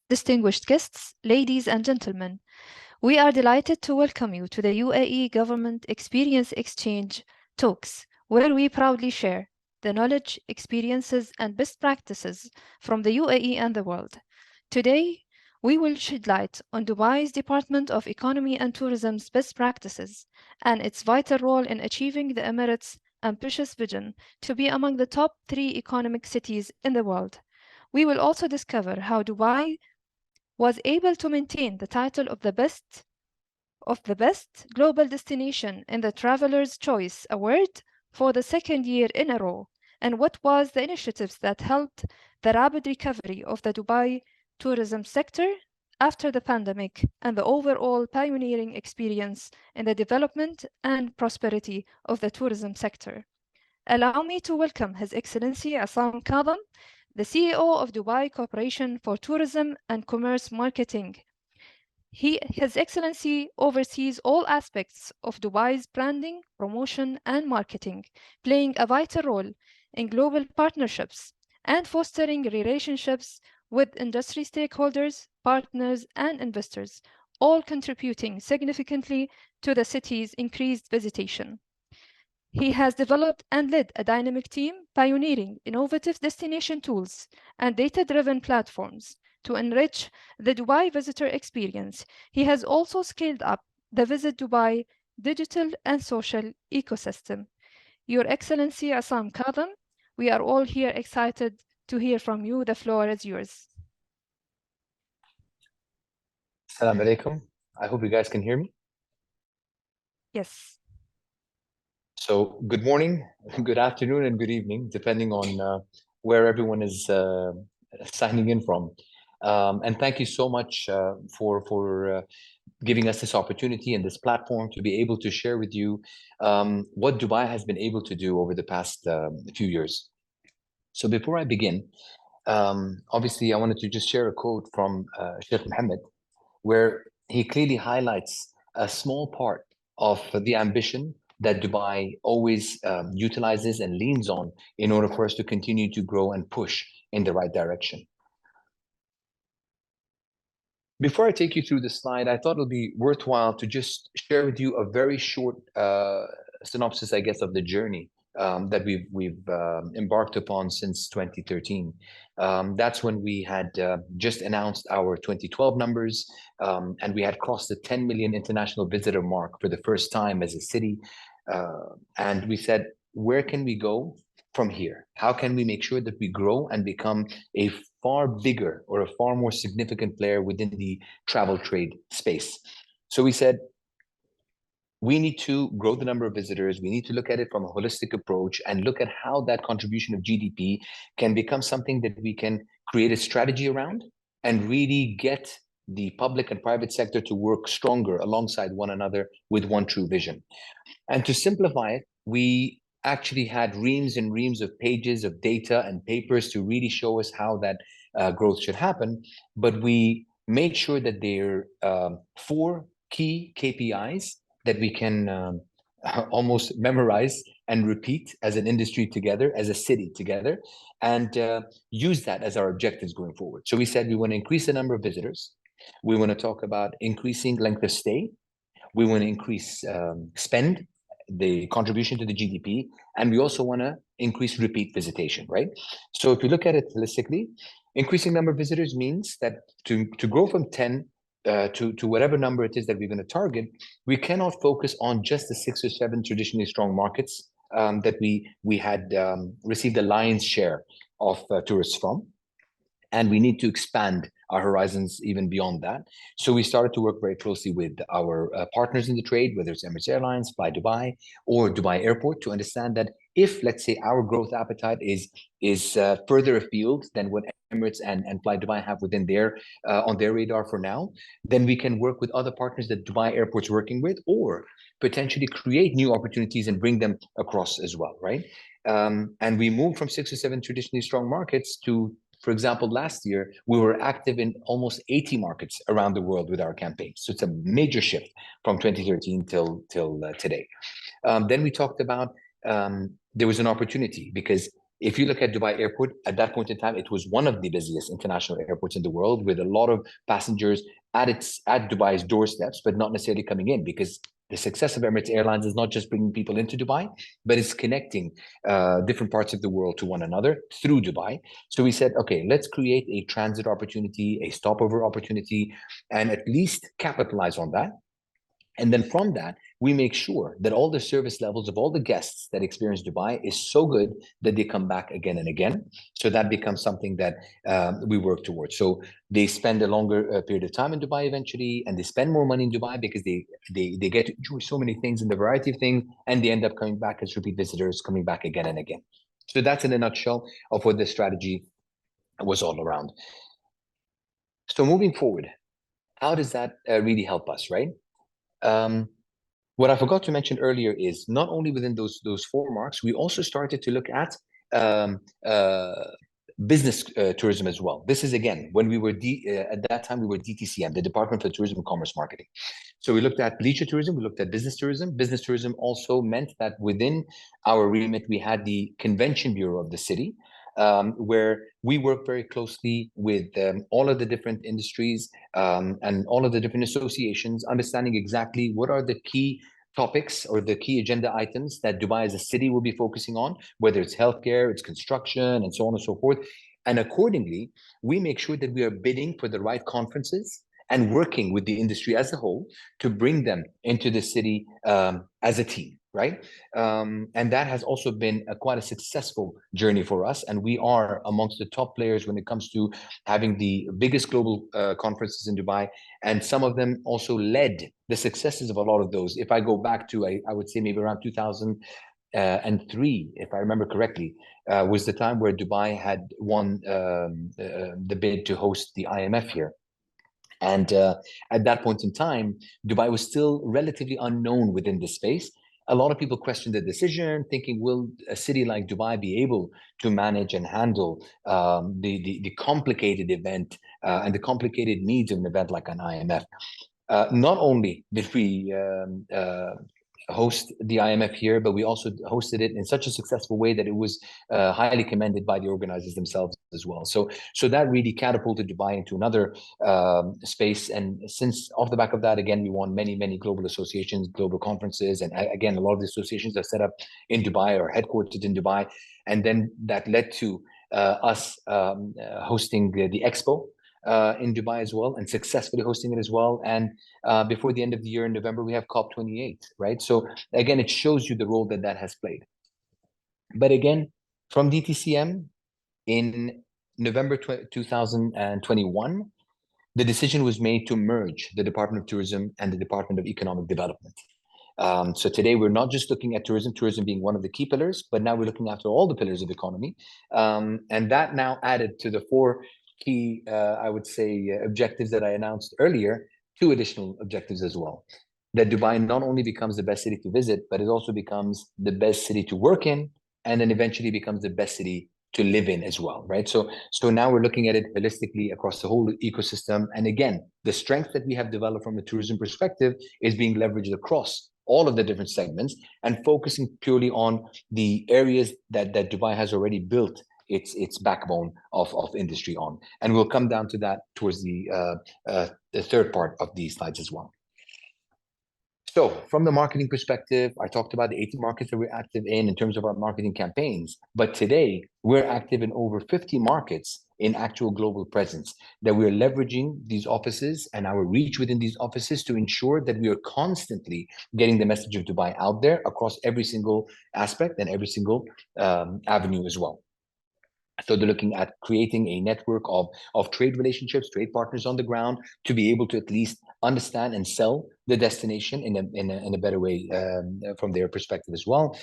Distinguished guests, ladies and gentlemen, we are delighted to welcome you to the UAE Government Experience Exchange Talks, where we proudly share the knowledge, experiences, and best practices from the UAE and the world. Today, we will shed light on Dubai's Department of Economy and Tourism's best practices and its vital role in achieving the Emirates' ambitious vision to be among the top 3 economic cities in the world. We will also discover how Dubai was able to maintain the title of the best global destination in the Traveler's Choice Award for the second year in a row, and what was the initiatives that helped the rapid recovery of the Dubai tourism sector after the pandemic and the overall pioneering experience in the development and prosperity of the tourism sector. Allow me to welcome His Excellency Issam Kazim, the CEO of Dubai Corporation for Tourism and Commerce Marketing. His Excellency oversees all aspects of Dubai's branding, promotion, and marketing, playing a vital role in global partnerships and fostering relationships with industry stakeholders, partners, and investors, all contributing significantly to the city's increased visitation. He has developed and led a dynamic team pioneering innovative destination tools and data-driven platforms to enrich the Dubai visitor experience. He has also scaled up the Visit Dubai digital and social ecosystem. Your Excellency Issam Kazim, we are all here excited to hear from you. The floor is yours. Assalamu alaikum. I hope you guys can hear me. Yes. So good morning, good afternoon, and good evening, depending on where everyone is signing in from. And thank you so much for giving us this opportunity and this platform to be able to share with you what Dubai has been able to do over the past few years. So before I begin, obviously I wanted to just share a quote from Sheikh Mohammed, where he clearly highlights a small part of the ambition that Dubai always utilizes and leans on in order for us to continue to grow and push in the right direction. Before I take you through the slide, I thought it'll be worthwhile to just share with you a very short synopsis, I guess, of the journey that we've embarked upon since 2013. That's when we had just announced our 2012 numbers, and we had crossed the 10 million international visitor mark for the first time as a city. And we said, where can we go from here? How can we make sure that we grow and become a far bigger or a far more significant player within the travel trade space? So we said, we need to grow the number of visitors. We need to look at it from a holistic approach and look at how that contribution of GDP can become something that we can create a strategy around and really get the public and private sector to work stronger alongside one another with one true vision. And to simplify it, we actually had reams and reams of pages of data and papers to really show us how that growth should happen. But we made sure that there are 4 key KPIs that we can almost memorize and repeat as an industry together, as a city together, and use that as our objectives going forward. So we said we want to increase the number of visitors. We want to talk about increasing length of stay. We want to increase spend, the contribution to the GDP, and we also want to increase repeat visitation, right? So if you look at it holistically, increasing number of visitors means that to grow from 10 to whatever number it is that we're going to target, we cannot focus on just the 6 or 7 traditionally strong markets that we had received the lion's share of tourists from. And we need to expand our horizons even beyond that. So we started to work very closely with our partners in the trade, whether it's Emirates Airlines, Fly Dubai, or Dubai Airport, to understand that if, let's say, our growth appetite is further afield than what Emirates and Fly Dubai have within their on their radar for now, then we can work with other partners that Dubai Airport's working with, or potentially create new opportunities and bring them across as well, right? And we moved from 6 or 7 traditionally strong markets to, for example, last year, we were active in almost 80 markets around the world with our campaigns. So it's a major shift from 2013 till today. Then we talked about there was an opportunity because If you look at Dubai Airport, at that point in time, it was one of the busiest international airports in the world, with a lot of passengers at Dubai's doorsteps, but not necessarily coming in, because the success of Emirates Airlines is not just bringing people into Dubai, but it's connecting different parts of the world to one another through Dubai. So we said, okay, let's create a transit opportunity, a stopover opportunity, and at least capitalize on that. And then from that, we make sure that all the service levels of all the guests that experience Dubai is so good that they come back again and again. So that becomes something that we work towards. So they spend a longer period of time in Dubai eventually, and they spend more money in Dubai because they get to enjoy so many things and the variety of things, and they end up coming back as repeat visitors, coming back again and again. So that's in a nutshell of what the strategy was all around. So moving forward, how does that really help us, right? What I forgot to mention earlier is not only within those four marks, we also started to look at business tourism as well. This is, again, when we were at that time, we were DTCM, the Department for Tourism and Commerce Marketing. So we looked at leisure tourism, we looked at business tourism. Business tourism also meant that within our remit, we had the Convention Bureau of the city, where we work very closely with all of the different industries and all of the different associations, understanding exactly what are the key topics or the key agenda items that Dubai as a city will be focusing on, whether it's healthcare, it's construction, and so on and so forth. And accordingly, we make sure that we are bidding for the right conferences and working with the industry as a whole to bring them into the city as a team. Right. And that has also been quite a successful journey for us. And we are amongst the top players when it comes to having the biggest global conferences in Dubai. And some of them also led the successes of a lot of those. If I go back to, I would say maybe around 2003, if I remember correctly, was the time where Dubai had won the bid to host the IMF here. And at that point in time, Dubai was still relatively unknown within this space. A lot of people questioned the decision, thinking, will a city like Dubai be able to manage and handle the complicated event and the complicated needs of an event like an IMF? Not only did we host the IMF here, but we also hosted it in such a successful way that it was highly commended by the organizers themselves as well. So that really catapulted Dubai into another space. And since off the back of that, again, we won many global associations, global conferences. And again, a lot of the associations are set up in Dubai or headquartered in Dubai. And then that led to us hosting the Expo in Dubai as well, and successfully hosting it as well. And before the end of the year in November, we have COP28, right? So again, it shows you the role that has played. But again, from DTCM in November 2021, the decision was made to merge the Department of Tourism and the Department of Economic Development. So today we're not just looking at tourism being one of the key pillars, but now we're looking after all the pillars of economy. And that now added to the four key, I would say, objectives that I announced earlier, two additional objectives as well. That Dubai not only becomes the best city to visit, but it also becomes the best city to work in, and then eventually becomes the best city to live in as well, right? So now we're looking at it holistically across the whole ecosystem. And again, the strength that we have developed from a tourism perspective is being leveraged across all of the different segments and focusing purely on the areas that Dubai has already built its backbone of industry on. And we'll come down to that towards the third part of these slides as well. So from the marketing perspective, I talked about the 80 markets that we're active in terms of our marketing campaigns. But today, we're active in over 50 markets in actual global presence, that we're leveraging these offices and our reach within these offices to ensure that we are constantly getting the message of Dubai out there across every single aspect and every single avenue as well. So they're looking at creating a network of trade relationships, trade partners on the ground, to be able to at least understand and sell the destination in a better way from their perspective as well.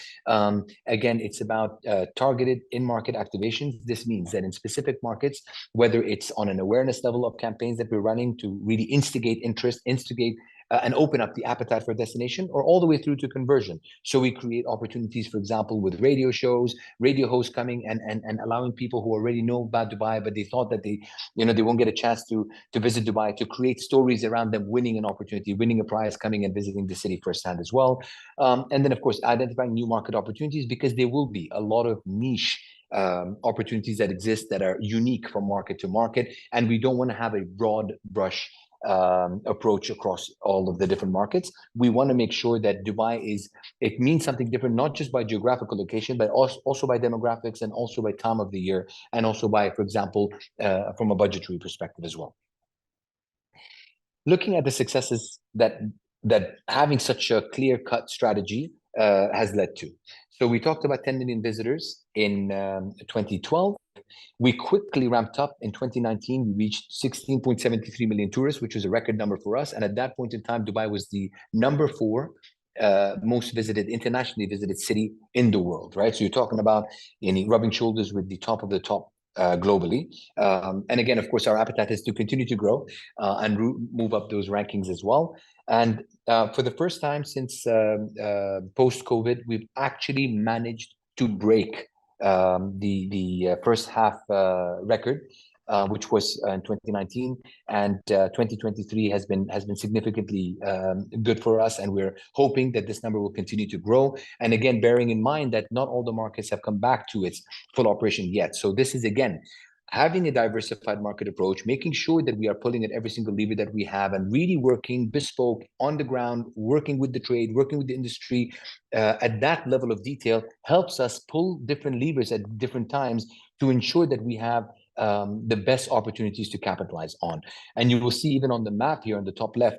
Again, it's about targeted in-market activations. This means that in specific markets, whether it's on an awareness level of campaigns that we're running to really instigate interest, and open up the appetite for a destination, or all the way through to conversion. So we create opportunities, for example, with radio shows, radio hosts coming and allowing people who already know about Dubai, but they thought that they won't get a chance to visit Dubai, to create stories around them winning an opportunity, winning a prize, coming and visiting the city firsthand as well. And then, of course, identifying new market opportunities, because there will be a lot of niche opportunities that exist that are unique from market to market, and we don't want to have a broad brush approach across all of the different markets. We want to make sure that Dubai it means something different, not just by geographical location, but also by demographics, and also by time of the year, and also by, for example, from a budgetary perspective as well. Looking at the successes that having such a clear-cut strategy has led to. So we talked about 10 million visitors in 2012. We quickly ramped up in 2019. We reached 16.73 million tourists, which was a record number for us. And at that point in time, Dubai was the number 4 most visited, internationally visited city in the world, right? So you're talking about rubbing shoulders with the top of the top globally. And again, of course, our appetite is to continue to grow and move up those rankings as well. And for the first time since post-COVID, we've actually managed to break the first half record, which was in 2019, and 2023 has been significantly good for us, and we're hoping that this number will continue to grow. And again, bearing in mind that not all the markets have come back to its full operation yet. So this is, again, having a diversified market approach, making sure that we are pulling at every single lever that we have, and really working bespoke on the ground, working with the trade, working with the industry at that level of detail, helps us pull different levers at different times to ensure that we have the best opportunities to capitalize on. And you will see even on the map here on the top left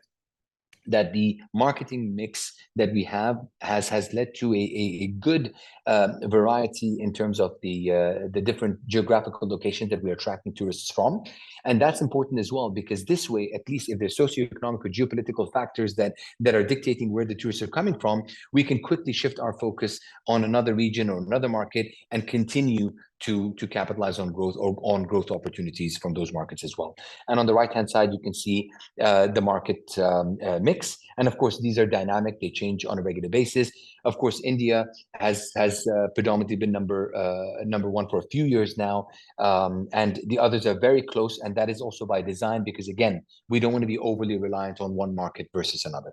that the marketing mix that we have has led to a good variety in terms of the different geographical locations that we're attracting tourists from. And that's important as well, because this way, at least if there's socioeconomic or geopolitical factors that are dictating where the tourists are coming from, we can quickly shift our focus on another region or another market and continue to capitalize on growth or on growth opportunities from those markets as well. And on the right-hand side, you can see the market mix. And of course, these are dynamic. They change on a regular basis. Of course, India has predominantly been number 1 for a few years now. And the others are very close. And that is also by design, because again, we don't want to be overly reliant on one market versus another.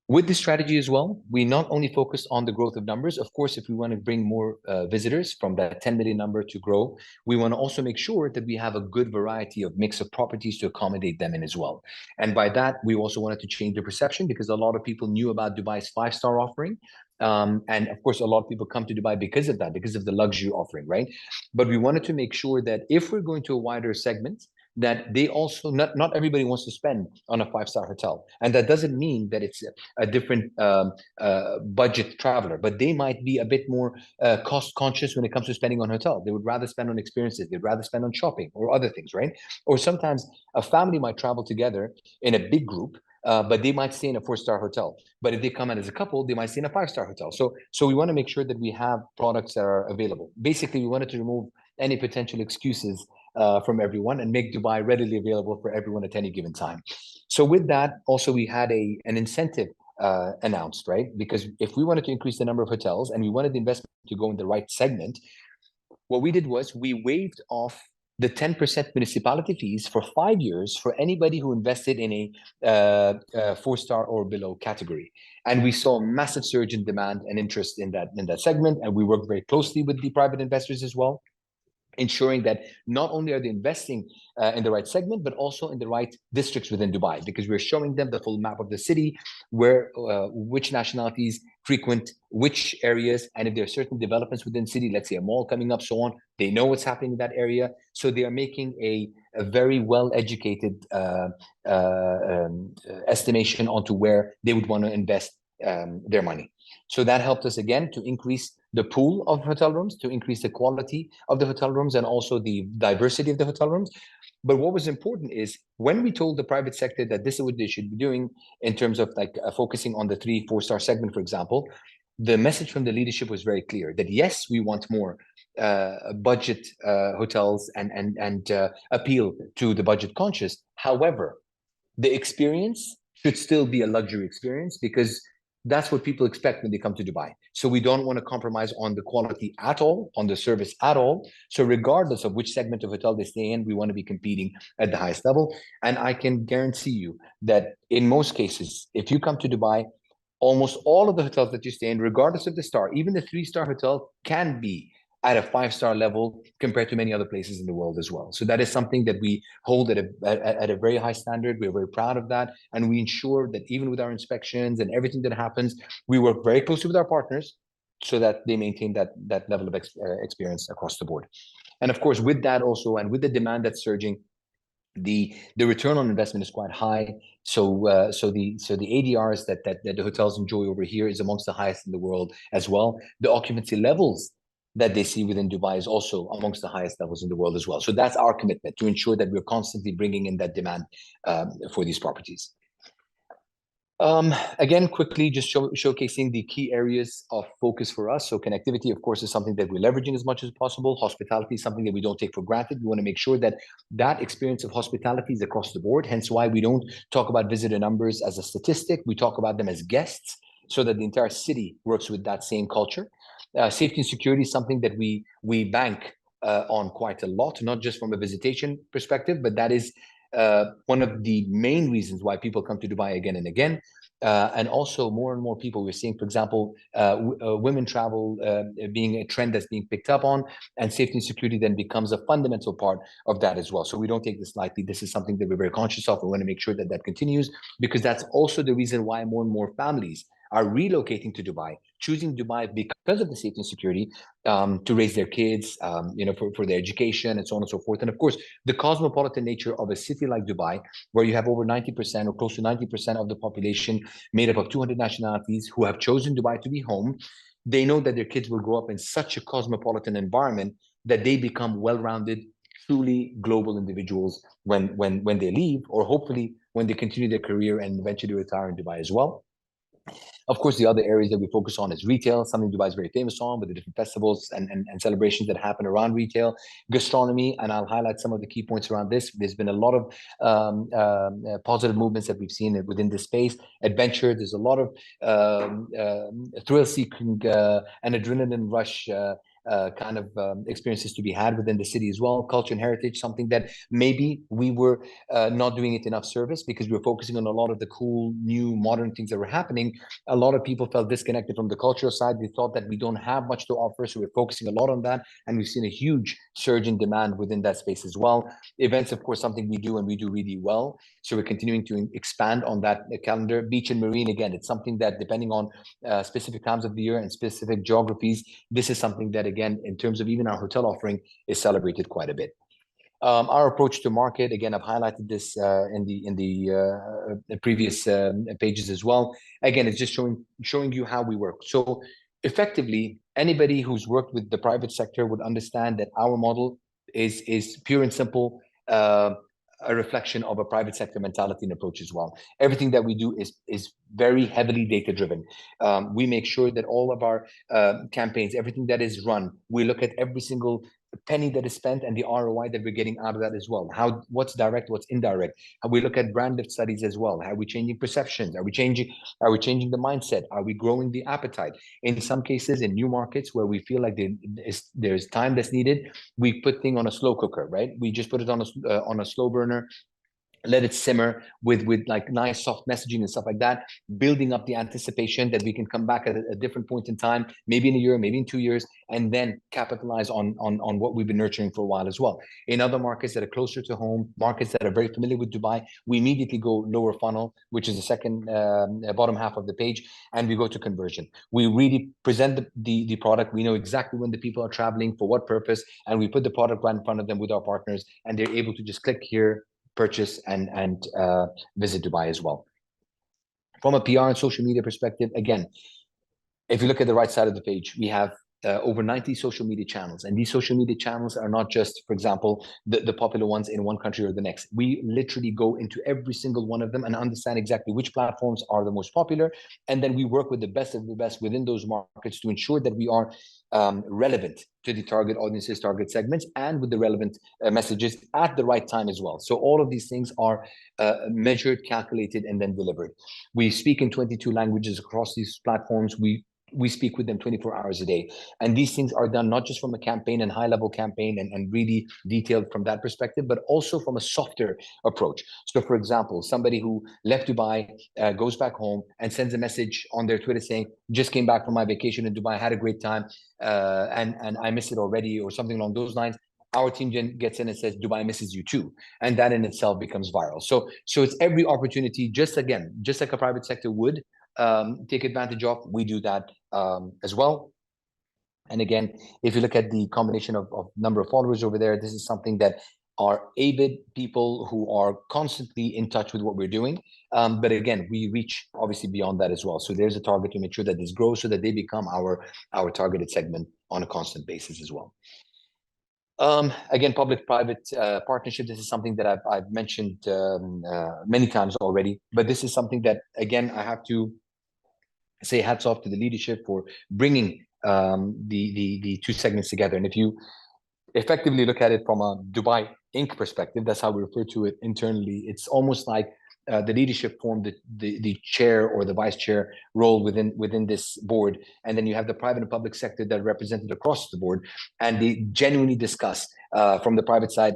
With this strategy as well, we not only focus on the growth of numbers. Of course, if we want to bring more visitors from that 10 million number to grow, we want to also make sure that we have a good variety of mix of properties to accommodate them in as well. And by that, we also wanted to change the perception, because a lot of people knew about Dubai's 5-star offering. And of course, a lot of people come to Dubai because of that, because of the luxury offering, right? But we wanted to make sure that if we're going to a wider segment, that they also, not everybody wants to spend on a 5-star hotel. And that doesn't mean that it's a different budget traveler, but they might be a bit more cost conscious when it comes to spending on hotel. They would rather spend on experiences. They'd rather spend on shopping or other things, right? Or sometimes a family might travel together in a big group, but they might stay in a 4-star hotel. But if they come in as a couple, they might stay in a 5-star hotel. So we want to make sure that we have products that are available. Basically, we wanted to remove any potential excuses from everyone and make Dubai readily available for everyone at any given time. So with that, also we had an incentive announced, right? Because if we wanted to increase the number of hotels and we wanted the investment to go in the right segment, what we did was we waived off the 10% municipality fees for 5 years for anybody who invested in a 4-star or below category. And we saw a massive surge in demand and interest in that segment. And we worked very closely with the private investors as well, ensuring that not only are they investing in the right segment, but also in the right districts within Dubai, because we're showing them the full map of the city, where which nationalities frequent which areas, and if there are certain developments within the city, let's say a mall coming up, so on, they know what's happening in that area. So they are making a very well-educated estimation onto where they would want to invest their money. So that helped us again to increase the pool of hotel rooms, to increase the quality of the hotel rooms, and also the diversity of the hotel rooms. But what was important is when we told the private sector that this is what they should be doing in terms of like focusing on the 3-4-star segment, for example, the message from the leadership was very clear that yes, we want more budget hotels and appeal to the budget conscious. However, the experience should still be a luxury experience, because that's what people expect when they come to Dubai. So we don't want to compromise on the quality at all, on the service at all. So regardless of which segment of hotel they stay in, we want to be competing at the highest level. And I can guarantee you that in most cases, if you come to Dubai, almost all of the hotels that you stay in, regardless of the star, even the 3-star hotel can be at a 5-star level compared to many other places in the world as well. So that is something that we hold at a very high standard. We're very proud of that. And we ensure that even with our inspections and everything that happens, we work very closely with our partners so that they maintain that level of experience across the board. And of course, with that also, and with the demand that's surging, the return on investment is quite high. So the ADRs that the hotels enjoy over here is amongst the highest in the world as well. The occupancy levels that they see within Dubai is also amongst the highest levels in the world as well. So that's our commitment, to ensure that we're constantly bringing in that demand for these properties. Again, quickly just showcasing the key areas of focus for us. So connectivity, of course, is something that we're leveraging as much as possible. Hospitality is something that we don't take for granted. We want to make sure that that experience of hospitality is across the board. Hence why we don't talk about visitor numbers as a statistic. We talk about them as guests, so that the entire city works with that same culture. Safety and security is something that we bank on quite a lot, not just from a visitation perspective, but that is one of the main reasons why people come to Dubai again and again. And also more and more people, we're seeing, for example, women travel being a trend that's being picked up on, and safety and security then becomes a fundamental part of that as well. So we don't take this lightly. This is something that we're very conscious of. We want to make sure that that continues, because that's also the reason why more and more families are relocating to Dubai, choosing Dubai because of the safety and security, to raise their kids, for their education and so on and so forth. And of course, the cosmopolitan nature of a city like Dubai, where you have over 90% or close to 90% of the population made up of 200 nationalities who have chosen Dubai to be home, they know that their kids will grow up in such a cosmopolitan environment that they become well-rounded, truly global individuals when they leave, or hopefully when they continue their career and eventually retire in Dubai as well. Of course, the other areas that we focus on is retail, something Dubai is very famous on, with the different festivals and celebrations that happen around retail. Gastronomy, and I'll highlight some of the key points around this. There's been a lot of positive movements that we've seen within this space. Adventure, there's a lot of thrill-seeking and adrenaline rush experiences to be had within the city as well. Culture and heritage, something that maybe we were not doing it enough service, because we were focusing on a lot of the cool, new, modern things that were happening. A lot of people felt disconnected from the cultural side. They thought that we don't have much to offer, so we're focusing a lot on that, and we've seen a huge surge in demand within that space as well. Events, of course, something we do and we do really well, so we're continuing to expand on that calendar. Beach and marine, again, it's something that, depending on specific times of the year and specific geographies, this is something that, again, in terms of even our hotel offering, is celebrated quite a bit. Our approach to market, again, I've highlighted this in the previous pages as well. Again, it's just showing you how we work. So effectively, anybody who's worked with the private sector would understand that our model is pure and simple, a reflection of a private sector mentality and approach as well. Everything that we do is very heavily data driven. We make sure that all of our campaigns, everything that is run, we look at every single penny that is spent and the ROI that we're getting out of that as well. What's direct, what's indirect. How we look at brand lift studies as well. How are we changing perceptions? Are we changing the mindset? Are we growing the appetite? In some cases, in new markets where we feel like there's time that's needed, we put things on a slow cooker, right? We just put it on a slow burner, let it simmer with like nice soft messaging and stuff like that, building up the anticipation that we can come back at a different point in time, maybe in a year, maybe in 2 years, and then capitalize on what we've been nurturing for a while as well. In other markets that are closer to home, markets that are very familiar with Dubai, we immediately go lower funnel, which is the second bottom half of the page, and we go to conversion. We really present the product. We know exactly when the people are traveling, for what purpose, and we put the product right in front of them with our partners, and they're able to just click here, purchase, and visit Dubai as well. From a PR and social media perspective, again, if you look at the right side of the page, we have over 90 social media channels. And these social media channels are not just, for example, the popular ones in one country or the next. We literally go into every single one of them and understand exactly which platforms are the most popular. And then we work with the best of the best within those markets to ensure that we are relevant to the target audiences, target segments, and with the relevant messages at the right time as well. So all of these things are measured, calculated, and then delivered. We speak in 22 languages across these platforms. We we speak with them 24 hours a day. And these things are done not just from a campaign and high-level campaign and really detailed from that perspective, but also from a softer approach. So for example, somebody who left Dubai goes back home and sends a message on their Twitter saying, just came back from my vacation in Dubai, had a great time, and I miss it already, or something along those lines. Our team gets in and says, Dubai misses you too. And that in itself becomes viral. So it's every opportunity, just like a private sector would take advantage of. We do that as well. And again, if you look at the combination of number of followers over there, this is something that are avid people who are constantly in touch with what we're doing. But again, we reach obviously beyond that as well. So there's a target to make sure that this grows so that they become our targeted segment on a constant basis as well. Again, public-private partnership, this is something that I've mentioned many times already, but this is something that, again, I have to say hats off to the leadership for bringing the two segments together. And if you effectively look at it from a Dubai Inc. perspective, that's how we refer to it internally. It's almost like the leadership formed the chair or the vice chair role within this board, and then you have the private and public sector that are represented across the board, and they genuinely discuss from the private side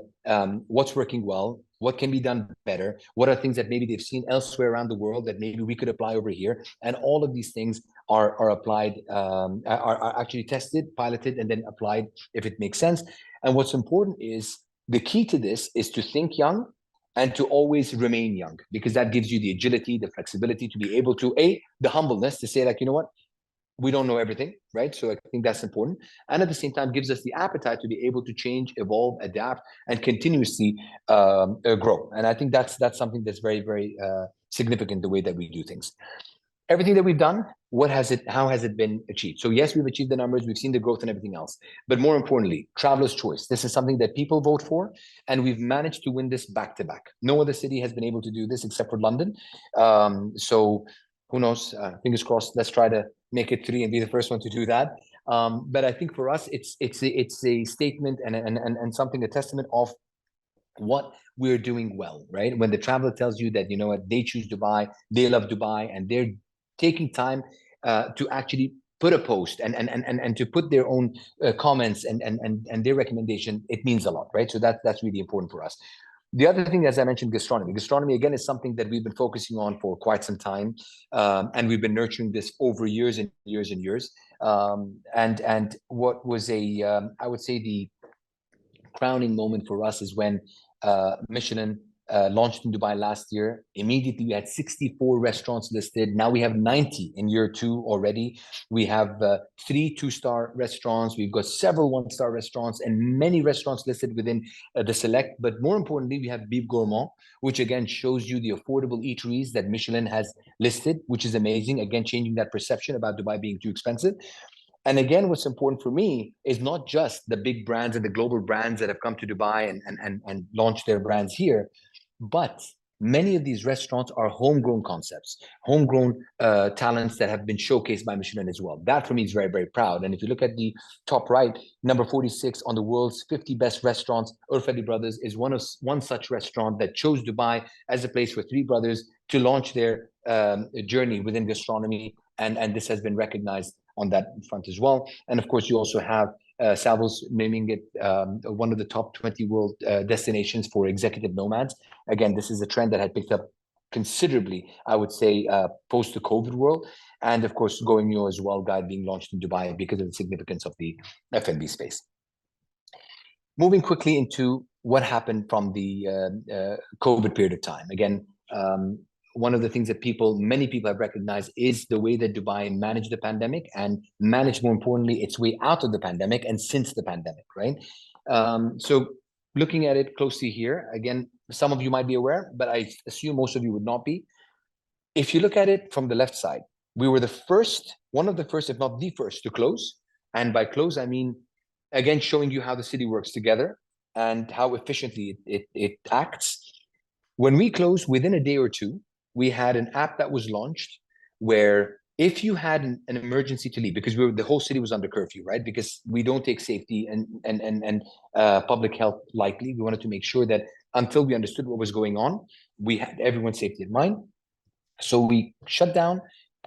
what's working well, what can be done better, what are things that maybe they've seen elsewhere around the world that maybe we could apply over here, and all of these things are applied, are actually tested, piloted, and then applied if it makes sense. And what's important is the key to this is to think young and to always remain young, because that gives you the agility, the flexibility to be able to, the humbleness to say, like, you know what, we don't know everything, right? So I think that's important. And at the same time, gives us the appetite to be able to change, evolve, adapt, and continuously grow. And I think that's something that's very, very significant, the way that we do things. Everything that we've done, how has it been achieved? So yes, we've achieved the numbers, we've seen the growth and everything else. But more importantly, traveler's choice. This is something that people vote for, and we've managed to win this back to back. No other city has been able to do this except for London. So who knows? Fingers crossed. Let's try to make it 3 and be the first one to do that. But I think for us, it's a statement and something, a testament of what we're doing well, right? When the traveler tells you that, you know what, they choose Dubai, they love Dubai, and they're taking time to actually put a post and to put their own comments and their recommendation, it means a lot, right? So that's really important for us. The other thing, as I mentioned, gastronomy. Gastronomy, again, is something that we've been focusing on for quite some time, and we've been nurturing this over years and years and years. And what was I would say the crowning moment for us is when Michelin launched in Dubai last year. Immediately, we had 64 restaurants listed. Now we have 90 in year 2 already. We have 3 2-star restaurants. We've got several 1-star restaurants and many restaurants listed within the select. But more importantly, we have Bib Gourmand, which again shows you the affordable eateries that Michelin has listed, which is amazing. Again, changing that perception about Dubai being too expensive. And again, what's important for me is not just the big brands and the global brands that have come to Dubai and launched their brands here, but many of these restaurants are homegrown concepts, homegrown talents that have been showcased by Michelin as well. That for me is very, very proud. And if you look at the top right, number 46 on the world's 50 best restaurants, Urfali Brothers is one such restaurant that chose Dubai as a place for 3 brothers to launch their journey within gastronomy. And this has been recognized on that front as well. And of course, you also have Savills naming it one of the top 20 world destinations for executive nomads. Again, this is a trend that had picked up considerably, I would say, post the COVID world. And of course, Going Neo as well, guide being launched in Dubai because of the significance of the F&B space. Moving quickly into what happened from the COVID period of time. Again, one of the things that many people have recognized is the way that Dubai managed the pandemic and managed, more importantly, its way out of the pandemic and since the pandemic, right? So looking at it closely here, again, some of you might be aware, but I assume most of you would not be. If you look at it from the left side, we were one of the first, if not the first, to close. And by close, I mean, again, showing you how the city works together and how efficiently it acts. When we closed, within a day or two, we had an app that was launched where if you had an emergency to leave, because the whole city was under curfew, right? Because we don't take safety and public health lightly. We wanted to make sure that until we understood what was going on, we had everyone's safety in mind. So we shut down,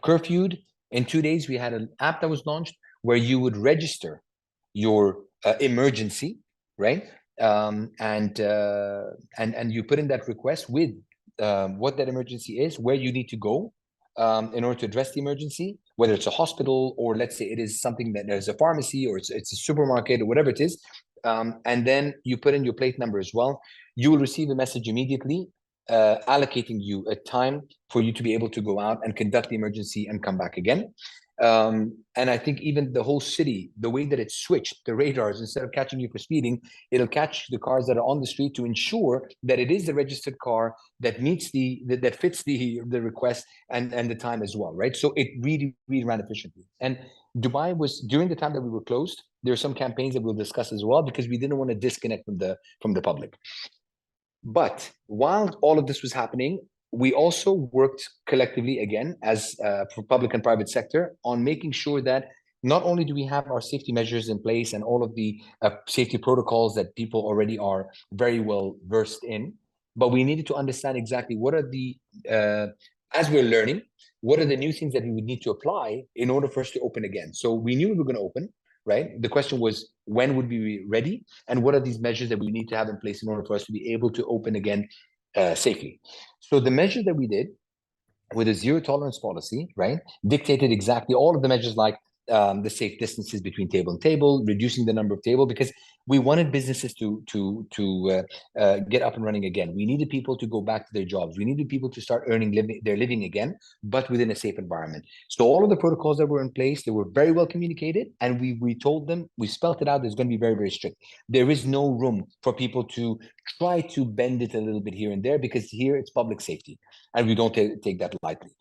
curfewed, In 2 days, we had an app that was launched where you would register your emergency, right? And you put in that request with what that emergency is, where you need to go in order to address the emergency, whether it's a hospital or let's say it is something that there's a pharmacy or it's a supermarket or whatever it is. And then you put in your plate number as well. You will receive a message immediately allocating you a time for you to be able to go out and conduct the emergency and come back again. And I think even the whole city, the way that it's switched, the radars, instead of catching you for speeding, it'll catch the cars that are on the street to ensure that it is the registered car that meets that fits the request and the time as well, right? So it really ran efficiently. And Dubai was, during the time that we were closed, there are some campaigns that we'll discuss as well because we didn't want to disconnect from the public. But while all of this was happening, we also worked collectively again as for public and private sector on making sure that not only do we have our safety measures in place and all of the safety protocols that people already are very well versed in, but we needed to understand exactly what are the, as we're learning, what are the new things that we would need to apply in order for us to open again. So we knew we were going to open, right? The question was, when would we be ready? And what are these measures that we need to have in place in order for us to be able to open again safely? So the measure that we did with a zero tolerance policy, right, dictated exactly all of the measures like the safe distances between table and table, reducing the number of table, because we wanted businesses to get up and running again. We needed people to go back to their jobs. We needed people to start earning their living again, but within a safe environment. So all of the protocols that were in place, they were very well communicated, and we told them, we spelled it out, it's going to be very, very strict. There is no room for people to try to bend it a little bit here and there, because here it's public safety, and we don't take that lightly.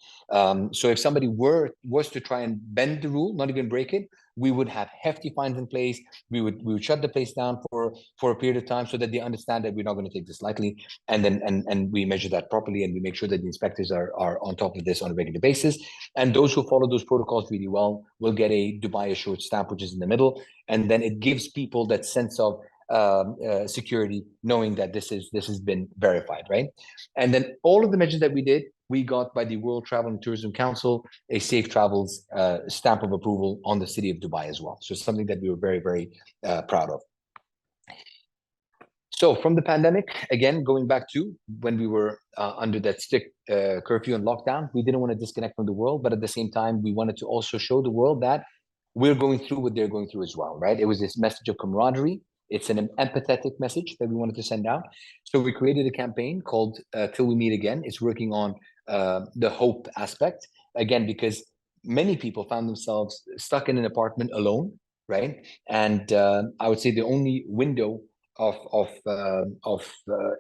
So if somebody was to try and bend the rule, not even break it, we would have hefty fines in place. We would shut the place down for a period of time so that they understand that we're not going to take this lightly. And then and we measure that properly, and we make sure that the inspectors are on top of this on a regular basis. And those who follow those protocols really well will get a Dubai Assured stamp, which is in the middle. And then it gives people that sense of security, knowing that this has been verified, right? And then all of the measures that we did, we got by the World Travel and Tourism Council a Safe Travels stamp of approval on the city of Dubai as well. So something that we were very, very proud of. So from the pandemic, again, going back to when we were under that strict curfew and lockdown, we didn't want to disconnect from the world, but at the same time, we wanted to also show the world that we're going through what they're going through as well, right? It was this message of camaraderie. It's an empathetic message that we wanted to send out. So we created a campaign called Till We Meet Again. It's working on the hope aspect, again, because many people found themselves stuck in an apartment alone, right? And I would say the only window of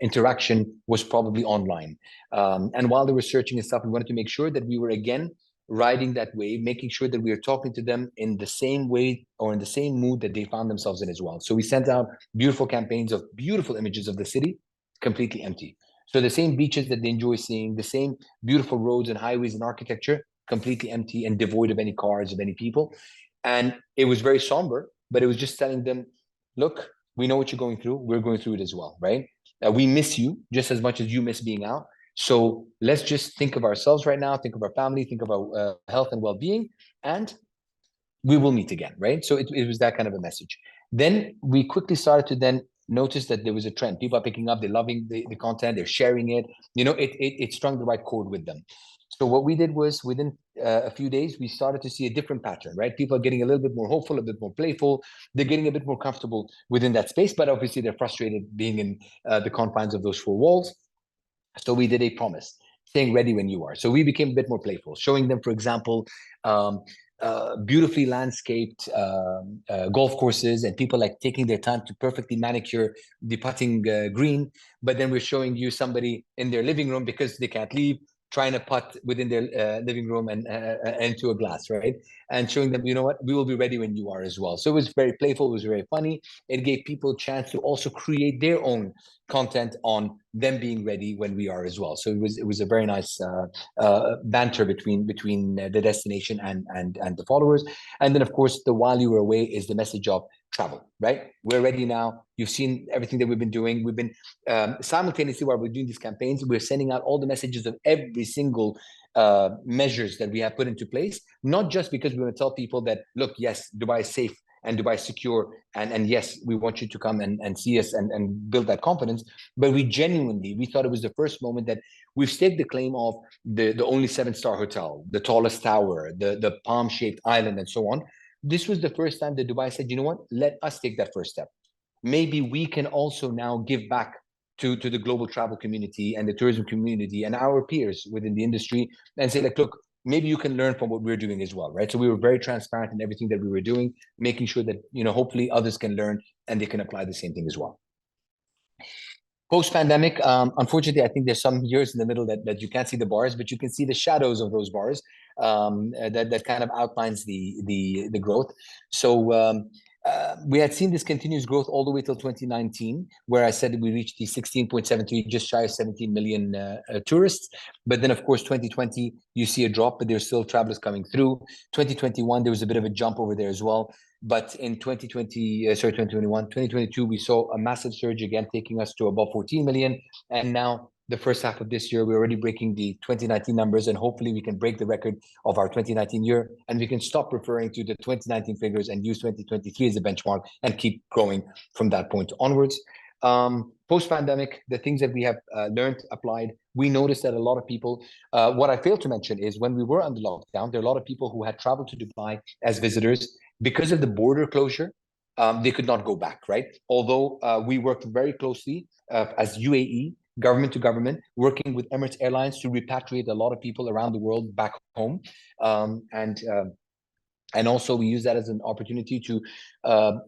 interaction was probably online. And while they were searching and stuff, we wanted to make sure that we were again riding that wave, making sure that we are talking to them in the same way or in the same mood that they found themselves in as well. So we sent out beautiful campaigns of beautiful images of the city, completely empty. So the same beaches that they enjoy seeing, the same beautiful roads and highways and architecture, completely empty and devoid of any cars, of any people. And it was very somber, but it was just telling them, look, we know what you're going through. We're going through it as well, right? We miss you just as much as you miss being out. So let's just think of ourselves right now, think of our family, think of our health and well-being, and we will meet again, right? So it was that kind of a message. Then we quickly started to then notice that there was a trend. People are picking up, they're loving the content, they're sharing it. You know, it strung the right chord with them. So what we did was within a few days, we started to see a different pattern, right? People are getting a little bit more hopeful, a bit more playful. They're getting a bit more comfortable within that space, but obviously they're frustrated being in the confines of those four walls. So we did a promise, saying ready when you are. So we became a bit more playful, showing them, for example, beautifully landscaped golf courses, and people like taking their time to perfectly manicure the putting green. But then we're showing you somebody in their living room because they can't leave, trying to putt within their living room and into a glass, right? And showing them, you know what, we will be ready when you are as well. So it was very playful, it was very funny. It gave people a chance to also create their own content on them being ready when we are as well. So it was a very nice banter between the destination and the followers. And then of course the while you were away is the message of travel, right? We're ready now. You've seen everything that we've been doing. We've been simultaneously while we're doing these campaigns, we're sending out all the messages of every single measures that we have put into place, not just because we want to tell people that, look, yes, Dubai is safe and Dubai is secure, and yes, we want you to come and see us and build that confidence, but we thought it was the first moment that we've staked the claim of the only 7-star hotel, the tallest tower, the palm-shaped island, and so on. This was the first time that Dubai said, you know what, let us take that first step. Maybe we can also now give back to the global travel community and the tourism community and our peers within the industry and say, like, look, maybe you can learn from what we're doing as well, right? So we were very transparent in everything that we were doing, making sure that, you know, hopefully others can learn and they can apply the same thing as well. Post-pandemic, unfortunately, I think there's some years in the middle that you can't see the bars, but you can see the shadows of those bars that kind of outlines the growth. So we had seen this continuous growth all the way till 2019, where I said we reached the 16.73, just shy of 17 million tourists. But then, of course, 2020, you see a drop, but there's still travelers coming through. 2021, there was a bit of a jump over there as well. But in 2022, we saw a massive surge again, taking us to above 14 million. And now, the first half of this year, we're already breaking the 2019 numbers, and hopefully we can break the record of our 2019 year, and we can stop referring to the 2019 figures and use 2023 as a benchmark and keep growing from that point onwards. Post-pandemic, the things that we have learned, applied, we noticed that a lot of people, what I failed to mention is when we were under lockdown, there are a lot of people who had traveled to Dubai as visitors. Because of the border closure, they could not go back, right? Although we worked very closely as UAE, government to government, working with Emirates Airlines to repatriate a lot of people around the world back home. And also we use that as an opportunity to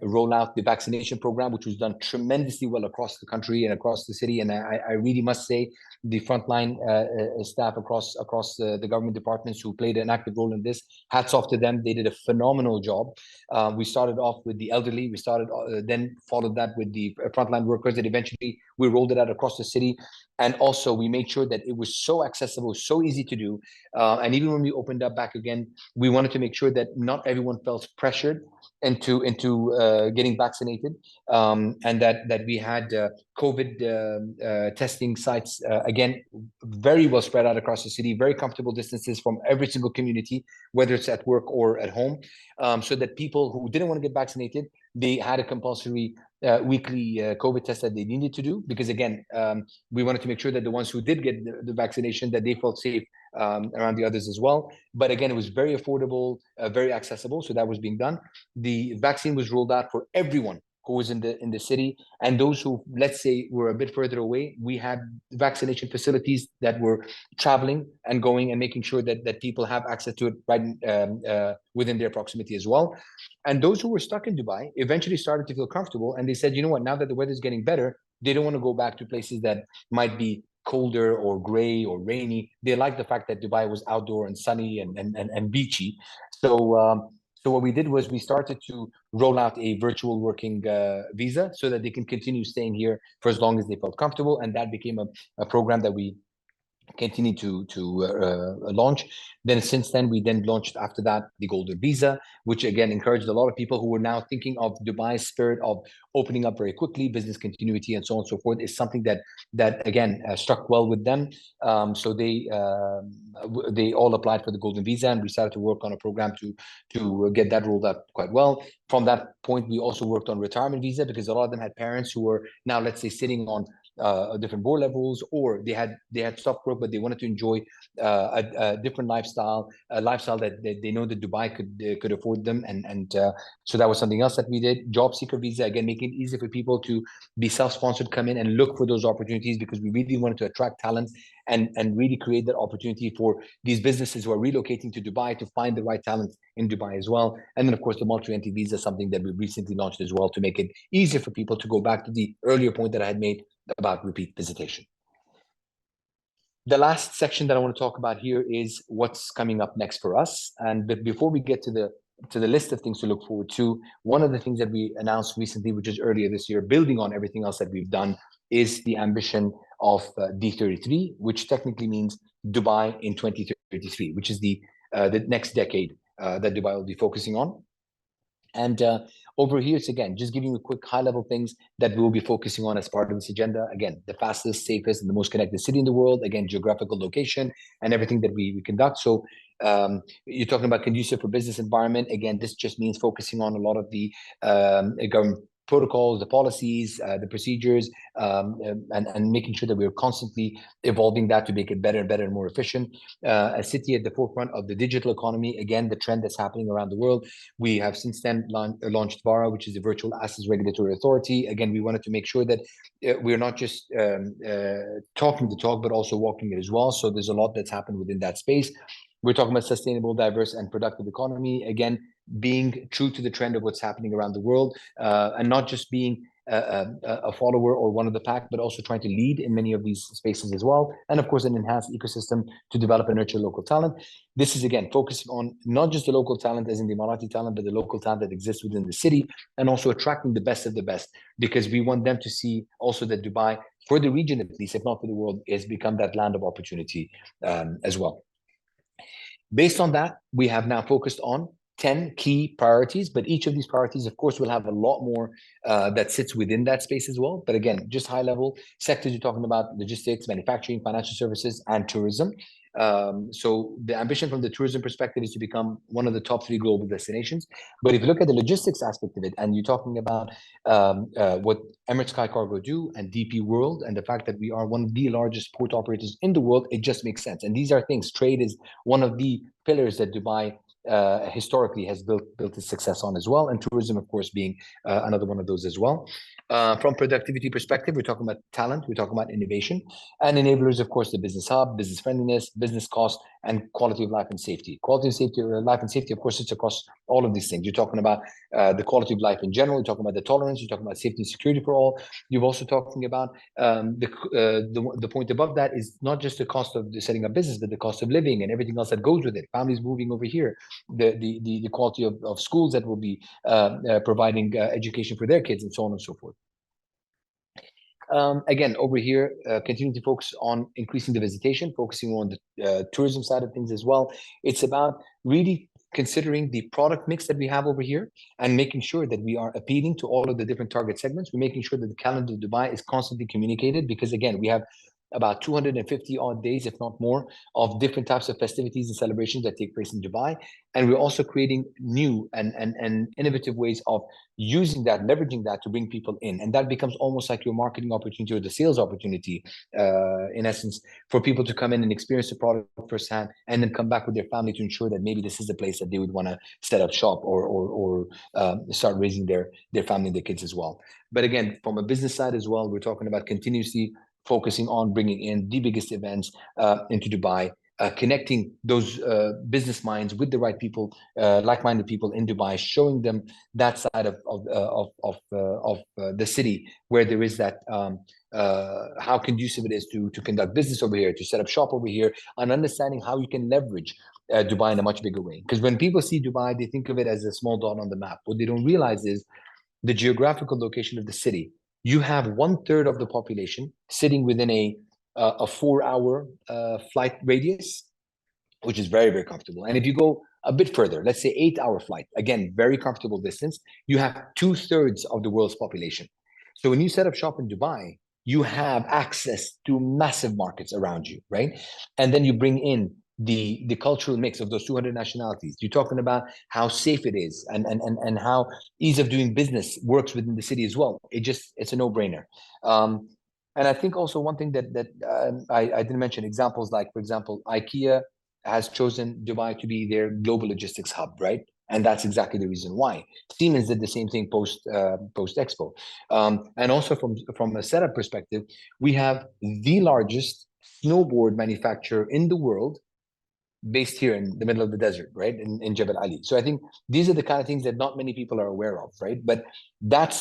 roll out the vaccination program, which was done tremendously well across the country and across the city. And I really must say, the frontline staff across the government departments who played an active role in this, hats off to them. They did a phenomenal job. We started off with the elderly. We started then followed that with the frontline workers, and eventually we rolled it out across the city. And also we made sure that it was so accessible, so easy to do. And even when we opened up back again, we wanted to make sure that not everyone felt pressured into getting vaccinated, and that we had COVID testing sites, again, very well spread out across the city, very comfortable distances from every single community, whether it's at work or at home, so that people who didn't want to get vaccinated, they had a compulsory weekly COVID test that they needed to do, because again, we wanted to make sure that the ones who did get the vaccination, that they felt safe around the others as well. But again, it was very affordable, very accessible, so that was being done. The vaccine was rolled out for everyone who was in the city, and those who, let's say, were a bit further away, we had vaccination facilities that were traveling and going and making sure that people have access to it right within their proximity as well. And those who were stuck in Dubai eventually started to feel comfortable, and they said, you know what, now that the weather's getting better, they don't want to go back to places that might be colder or gray or rainy. They like the fact that Dubai was outdoor and sunny and beachy. So what we did was we started to roll out a virtual working visa so that they can continue staying here for as long as they felt comfortable. And that became a program that we continued to launch. Then since then, we then launched after that the Golden Visa, which again encouraged a lot of people who were now thinking of Dubai's spirit of opening up very quickly, business continuity, and so on and so forth, is something that again struck well with them. So they all applied for the Golden Visa, and we started to work on a program to get that rolled out quite well. From that point, we also worked on retirement visa, because a lot of them had parents who were now, let's say, sitting on different board levels, or they had stopped work, but they wanted to enjoy a different lifestyle, a lifestyle that they know that Dubai could afford them, and so that was something else that we did. Job seeker visa, again, making it easy for people to be self-sponsored, come in and look for those opportunities, because we really wanted to attract talent and really create that opportunity for these businesses who are relocating to Dubai to find the right talent in Dubai as well. And then, of course, the multi-entity visa, something that we recently launched as well, to make it easier for people to go back to the earlier point that I had made about repeat visitation. The last section that I want to talk about here is what's coming up next for us. And before we get to the list of things to look forward to, one of the things that we announced recently, which is earlier this year, building on everything else that we've done, is the ambition of D33, which technically means Dubai in 2033, which is the next decade that Dubai will be focusing on. And Over here, it's again, just giving you quick high-level things that we will be focusing on as part of this agenda. Again, the fastest, safest, and the most connected city in the world. Again, geographical location and everything that we conduct. So you're talking about conducive for business environment. Again, this just means focusing on a lot of the government protocols, the policies, the procedures, and making sure that we're constantly evolving that to make it better and better and more efficient. A city at the forefront of the digital economy, again, the trend that's happening around the world. We have since then launched VARA, which is the Virtual Assets Regulatory Authority. Again, we wanted to make sure that we're not just talking the talk, but also walking it as well. So there's a lot that's happened within that space. We're talking about sustainable, diverse, and productive economy. Again, being true to the trend of what's happening around the world, and not just being a follower or one of the pack, but also trying to lead in many of these spaces as well. And of course, an enhanced ecosystem to develop and nurture local talent. This is, again, focusing on not just the local talent as in the Emirati talent, but the local talent that exists within the city, and also attracting the best of the best, because we want them to see also that Dubai, for the region at least, if not for the world, has become that land of opportunity as well. Based on that, we have now focused on 10 key priorities, but each of these priorities, of course, will have a lot more that sits within that space as well. But again, just high level sectors, you're talking about logistics, manufacturing, financial services, and tourism. So the ambition from the tourism perspective is to become one of the top 3 global destinations. But if you look at the logistics aspect of it, and you're talking about what Emirates Sky Cargo do and DP World, and the fact that we are one of the largest port operators in the world, it just makes sense. And these are things, trade is one of the pillars that Dubai historically has built its success on as well, and tourism, of course, being another one of those as well. From productivity perspective, we're talking about talent, we're talking about innovation, and enablers, of course, the business hub, business friendliness, business cost, and quality of life and safety. Quality of safety, life and safety, of course, it's across all of these things. You're talking about the quality of life in general. You're talking about the tolerance. You're talking about safety and security for all. You're also talking about the point above that is not just the cost of setting up business, but the cost of living and everything else that goes with it. Families moving over here, the quality of schools that will be providing education for their kids, and so on and so forth. Again, over here, continuing to focus on increasing the visitation, focusing on the tourism side of things as well. It's about really considering the product mix that we have over here and making sure that we are appealing to all of the different target segments. We're making sure that the calendar of Dubai is constantly communicated, because again, we have about 250 odd days, if not more, of different types of festivities and celebrations that take place in Dubai. And we're also creating new and innovative ways of using that, leveraging that to bring people in. And that becomes almost like your marketing opportunity or the sales opportunity, in essence, for people to come in and experience the product firsthand, and then come back with their family to ensure that maybe this is the place that they would want to set up shop or start raising their family and their kids as well. But again, from a business side as well, we're talking about continuously focusing on bringing in the biggest events into Dubai, connecting those business minds with the right people, like-minded people in Dubai, showing them that side of the city where there is that how conducive it is to conduct business over here, to set up shop over here, and understanding how you can leverage Dubai in a much bigger way. Because when people see Dubai, they think of it as a small dot on the map. What they don't realize is the geographical location of the city. You have 1/3 of the population sitting within a 4-hour flight radius, which is very, very comfortable. And if you go a bit further, let's say 8-hour flight, again, very comfortable distance, you have 2/3 of the world's population. So when you set up shop in Dubai, you have access to massive markets around you, right? And then you bring in the cultural mix of those 200 nationalities. You're talking about how safe it is and how ease of doing business works within the city as well. It's a no-brainer. And I think also one thing that I didn't mention, examples like, for example, IKEA has chosen Dubai to be their global logistics hub, right? And that's exactly the reason why. Siemens did the same thing post Expo. And also from a setup perspective, we have the largest snowboard manufacturer in the world, based here in the middle of the desert, right, in Jebel Ali. So I think these are the kind of things that not many people are aware of, right? But that's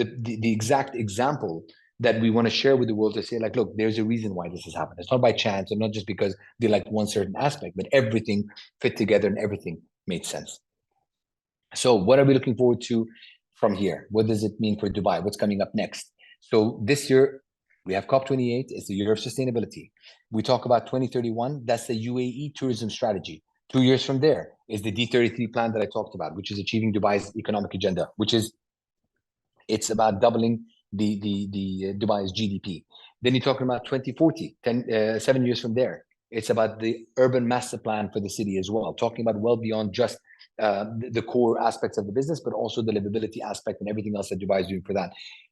the exact example that we want to share with the world, to say, like, look, there's a reason why this has happened. It's not by chance, and not just because they like one certain aspect, but everything fit together and everything made sense. So what are we looking forward to from here? What does it mean for Dubai? What's coming up next? So this year, we have COP28. It's the year of sustainability. We talk about 2031. That's the UAE tourism strategy. 2 years from there is the D33 plan that I talked about, which is achieving Dubai's economic agenda, it's about doubling the Dubai's GDP. Then you're talking about 2040, 7 years from there. It's about the urban master plan for the city as well, talking about well beyond just the core aspects of the business, but also the livability aspect and everything else that Dubai is doing for that.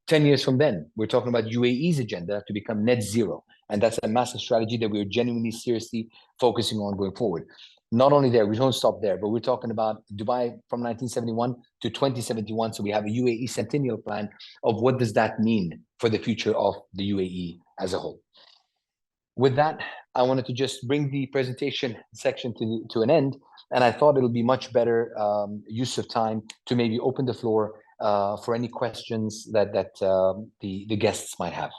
10 years from then, we're talking about UAE's agenda to become net zero. And that's a massive strategy that we're genuinely, seriously focusing on going forward. Not only there, we don't stop there, but we're talking about Dubai from 1971 to 2071. So we have a UAE centennial plan of what does that mean for the future of the UAE as a whole. With that, I wanted to just bring the presentation section to an end, and I thought it'll be much better use of time to maybe open the floor for any questions that the guests might have.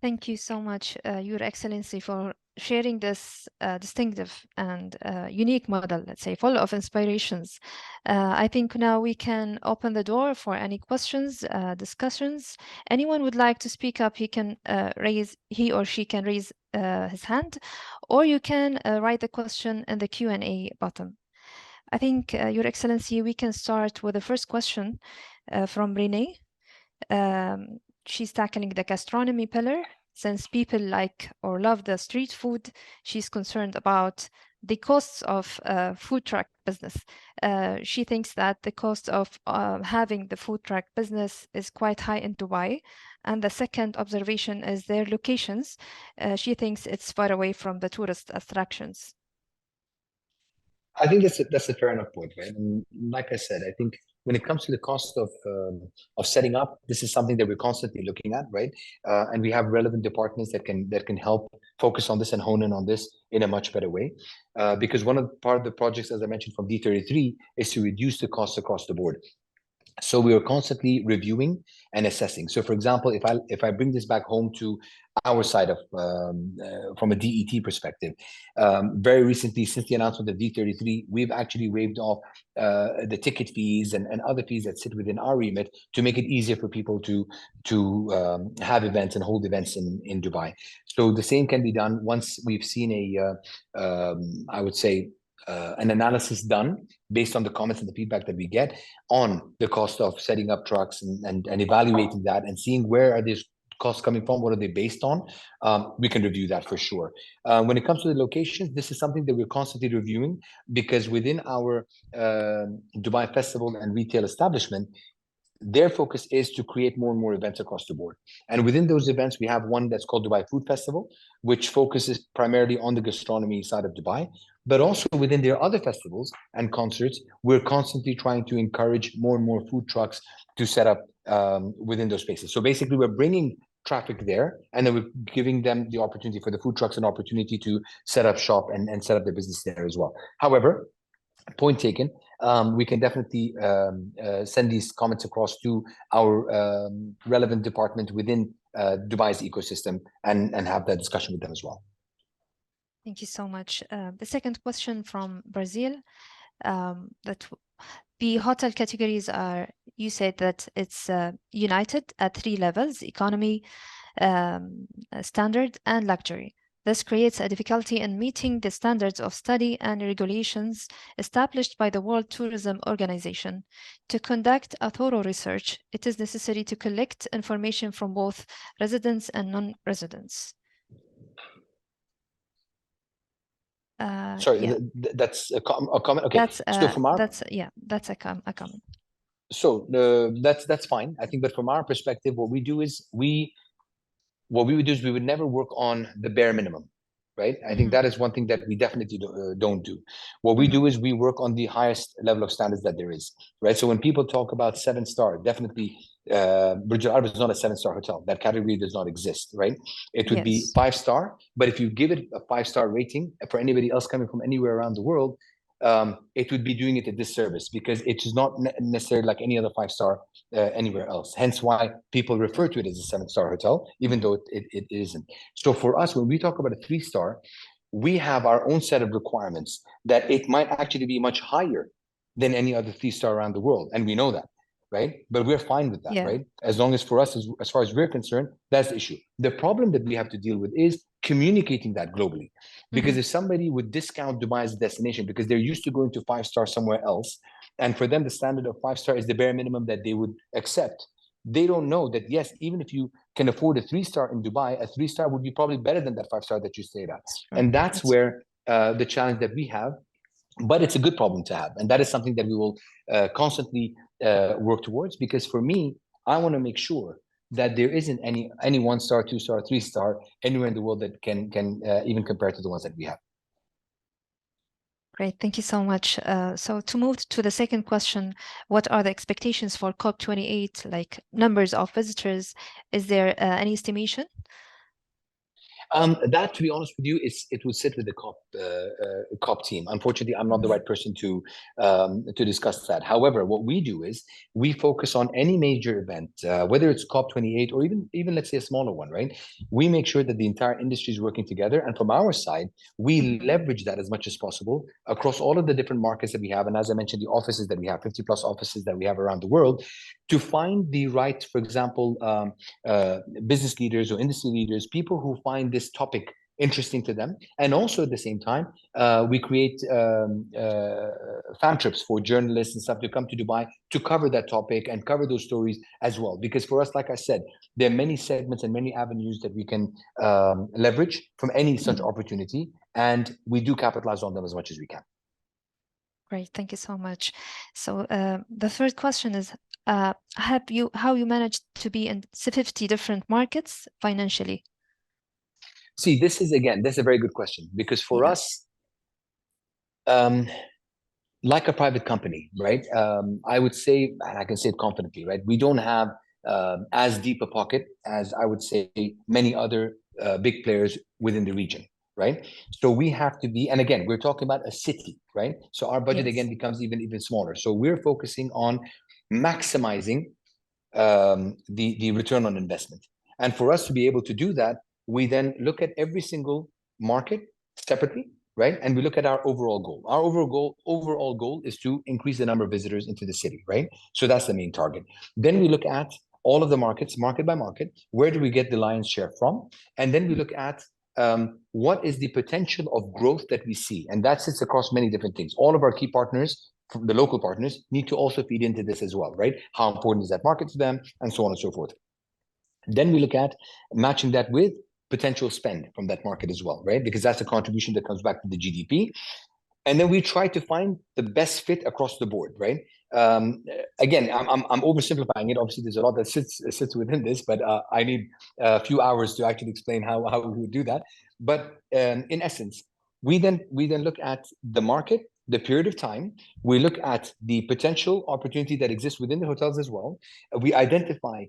Thank you so much, Your Excellency, for sharing this distinctive and unique model, let's say, full of inspirations. I think now we can open the door for any questions, discussions. Anyone would like to speak up, he or she can raise his hand, or you can write the question in the Q&A button. I think, Your Excellency, we can start with the first question from Renee. She's tackling the gastronomy pillar. Since people like or love the street food, she's concerned about the costs of food truck business. She thinks that the cost of having the food truck business is quite high in Dubai. And the second observation is their locations. She thinks it's far away from the tourist attractions. I think that's a fair enough point, right? And like I said, I think when it comes to the cost of setting up, this is something that we're constantly looking at, right? And we have relevant departments that can help focus on this and hone in on this in a much better way. Because part of the projects, as I mentioned, from D33 is to reduce the costs across the board. So we are constantly reviewing and assessing. So, for example, if I bring this back home to our side of from a DET perspective, very recently, since the announcement of D33, we've actually waived off the ticket fees and other fees that sit within our remit to make it easier for people to have events and hold events in Dubai. So the same can be done once we've seen I would say, an analysis done based on the comments and the feedback that we get on the cost of setting up trucks and evaluating that and seeing where are these costs coming from, what are they based on. We can review that for sure. When it comes to the locations, this is something that we're constantly reviewing, because within our Dubai Festival and retail establishment, their focus is to create more and more events across the board. And within those events, we have one that's called Dubai Food Festival, which focuses primarily on the gastronomy side of Dubai. But also within their other festivals and concerts, we're constantly trying to encourage more and more food trucks to set up within those spaces. So basically, we're bringing traffic there, and then we're giving them the opportunity for the food trucks an opportunity to set up shop and set up their business there as well. However, point taken, we can definitely send these comments across to our relevant department within Dubai's ecosystem and have that discussion with them as well. Thank you so much. The second question from Brazil, that the hotel categories are, you said that it's united at 3 levels: economy, standard, and luxury. This creates a difficulty in meeting the standards of study and regulations established by the World Tourism Organization. To conduct a thorough research, it is necessary to collect information from both residents and non-residents. Sorry, yeah. that's a comment. Okay, so from our that's a comment. So that's fine, I think. But from our perspective, what we would do is we would never work on the bare minimum, right? I think that is one thing that we definitely don't do. What we do is we work on the highest level of standards that there is, right? So when people talk about 7-star, definitely Burj Al Arab is not a 7-star hotel. That category does not exist, right? It would be 5-star, but if you give it a 5-star rating for anybody else coming from anywhere around the world, it would be doing it a disservice, because it is not necessarily like any other 5-star anywhere else. Hence why people refer to it as a 7-star hotel, even though it isn't. So for us, when we talk about a 3-star, we have our own set of requirements that it might actually be much higher than any other 3-star around the world. And we know that, right? But we're fine with that, right? As long as for us, as far as we're concerned, that's the issue. The problem that we have to deal with is communicating that globally. Because if somebody would discount Dubai as a destination because they're used to going to 5-star somewhere else, and for them the standard of 5-star is the bare minimum that they would accept, they don't know that, yes, even if you can afford a 3-star in Dubai, a 3-star would be probably better than that 5-star that you stayed at. And that's where the challenge that we have. But it's a good problem to have, and that is something that we will constantly work towards, because for me, I want to make sure that there isn't any 1-star, 2-star, 3-star anywhere in the world that can even compare to the ones that we have. Great, thank you so much. So to move to the second question, what are the expectations for COP28, like numbers of visitors? Is there any estimation? That, to be honest with you, it would sit with the COP team. Unfortunately, I'm not the right person to discuss that. However, what we do is we focus on any major event, whether it's COP28 or even let's say a smaller one, right? We make sure that the entire industry is working together, and from our side, we leverage that as much as possible across all of the different markets that we have, and as I mentioned, the offices that we have, 50+ offices that we have around the world, to find the right, for example, business leaders or industry leaders, people who find this topic interesting to them. And also at the same time, we create fan trips for journalists and stuff to come to Dubai to cover that topic and cover those stories as well. Because for us, like I said, there are many segments and many avenues that we can leverage from any such opportunity, and we do capitalize on them as much as we can. Great, thank you so much. So the third question is, how you managed to be in 50 different markets financially? See, this is a very good question, because for us, like a private company, right? I would say, and I can say it confidently, right? We don't have as deep a pocket as I would say many other big players within the region, right? So we have to be, and again, we're talking about a city, right? So our budget again becomes even smaller. So we're focusing on maximizing the return on investment. And for us to be able to do that, we then look at every single market separately, right? And we look at our overall goal. Our overall goal is to increase the number of visitors into the city, right? So that's the main target. Then we look at all of the markets, market by market. Where do we get the lion's share from? And then we look at what is the potential of growth that we see? And that sits across many different things. All of our key partners, the local partners, need to also feed into this as well, right? How important is that market to them, and so on and so forth. Then we look at matching that with potential spend from that market as well, right? Because that's a contribution that comes back to the GDP. And then we try to find the best fit across the board, right? Again, I'm oversimplifying it. Obviously, there's a lot that sits within this, but I need a few hours to actually explain how we would do that. But in essence, we then look at the market, the period of time. We look at the potential opportunity that exists within the hotels as well. We identify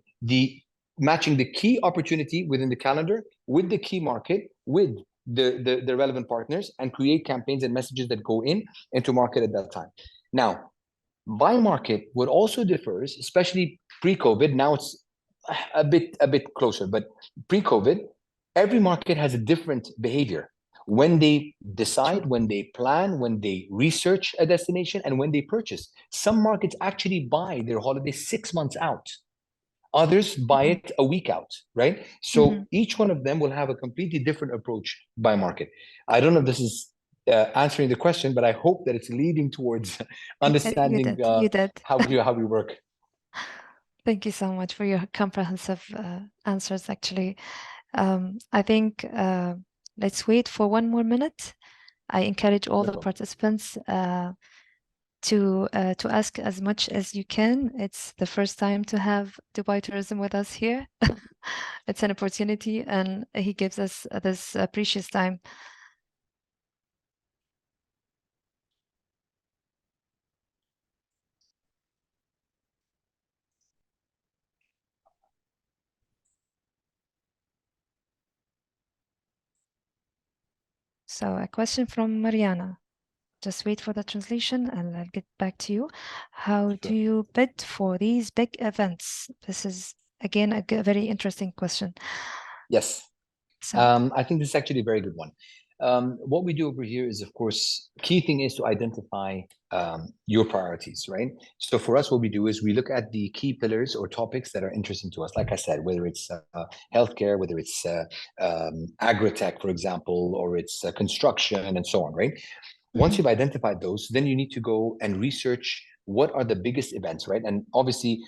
matching the key opportunity within the calendar with the key market, with the relevant partners, and create campaigns and messages that go into market at that time. Now, by market, what also differs, especially pre-COVID, now it's a bit closer, but pre-COVID, every market has a different behavior when they decide, when they plan, when they research a destination, and when they purchase. Some markets actually buy their holiday 6 months out. Others buy it a week out, right? So each one of them will have a completely different approach by market. I don't know if this is answering the question, but I hope that it's leading towards understanding how we work. Thank you so much for your comprehensive answers, actually. I think let's wait for 1 more minute. I encourage all the participants to ask as much as you can. It's the first time to have Dubai Tourism with us here. It's an opportunity, and he gives us this precious time. So a question from Mariana. Just wait for the translation and I'll get back to you. How do you bid for these big events? This is, again, a very interesting question. Yes. So, I think this is actually a very good one. What we do over here is, of course, key thing is to identify your priorities, right? So for us, what we do is we look at the key pillars or topics that are interesting to us. Like I said, whether it's healthcare, whether it's agri-tech, for example, or it's construction and so on, right? Once you've identified those, then you need to go and research what are the biggest events, right? And obviously,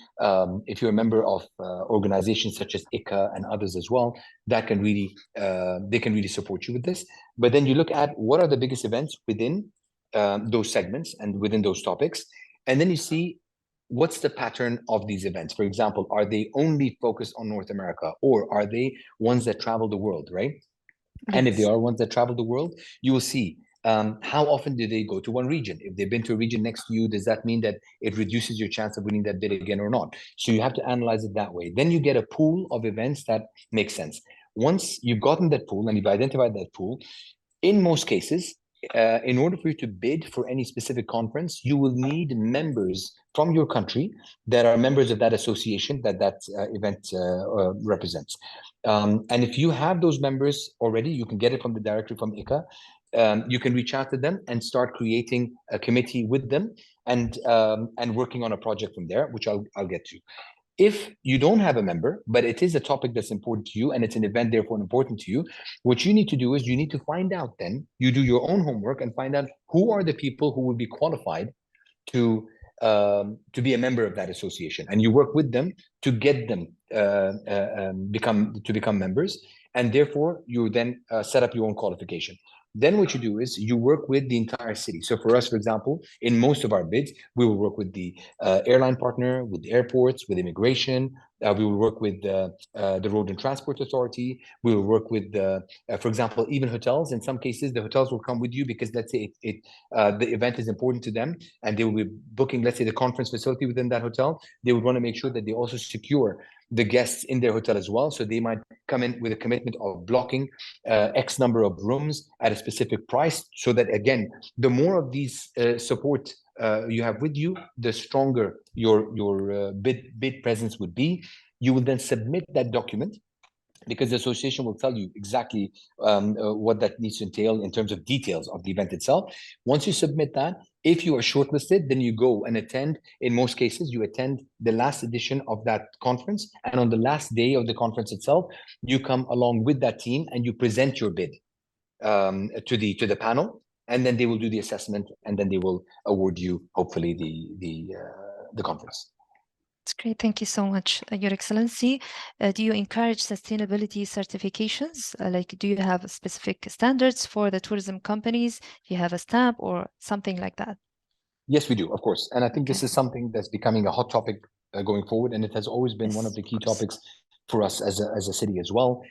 if you're a member of organizations such as ICA and others as well, that can really, they can really support you with this. But then you look at what are the biggest events within those segments and within those topics. And then you see what's the pattern of these events. For example, are they only focused on North America, or are they ones that travel the world, right? And if they Yes. are ones that travel the world, you will see how often do they go to one region? If they've been to a region next to you, does that mean that it reduces your chance of winning that bid again or not? So you have to analyze it that way. Then you get a pool of events that make sense. Once you've gotten that pool and you've identified that pool, in most cases, in order for you to bid for any specific conference, you will need members from your country that are members of that association that event represents. And if you have those members already, you can get it from the directory from ICA. You can reach out to them and start creating a committee with them and working on a project from there, which I'll get to. If you don't have a member, but it is a topic that's important to you and it's an event therefore important to you, what you need to do is you need to find out, then you do your own homework and find out who are the people who will be qualified to be a member of that association, and you work with them to get them become members, and therefore you then set up your own qualification. Then what you do is you work with the entire city. So for us, for example, in most of our bids, we will work with the airline partner, with the airports, with immigration. We will work with the Road and Transport Authority. We will work with, for example, even hotels. In some cases, the hotels will come with you because, let's say, the event is important to them, and they will be booking, let's say, the conference facility within that hotel. They would want to make sure that they also secure the guests in their hotel as well. So they might come in with a commitment of blocking X number of rooms at a specific price, so that, again, the more of these support you have with you, the stronger your bid presence would be. You will then submit that document, because the association will tell you exactly what that needs to entail in terms of details of the event itself. Once you submit that, if you are shortlisted, then you go and attend. In most cases, you attend the last edition of that conference, and on the last day of the conference itself, you come along with that team and you present your bid to the panel, and then they will do the assessment, and then they will award you, hopefully, the conference. That's great. Thank you so much, Your Excellency. Do you encourage sustainability certifications? Like, do you have specific standards for the tourism companies? Do you have a stamp or something like that? Yes, we do, of course. And I think this is something that's becoming a hot topic going forward. And it has always been one of the key topics for us as a city as well.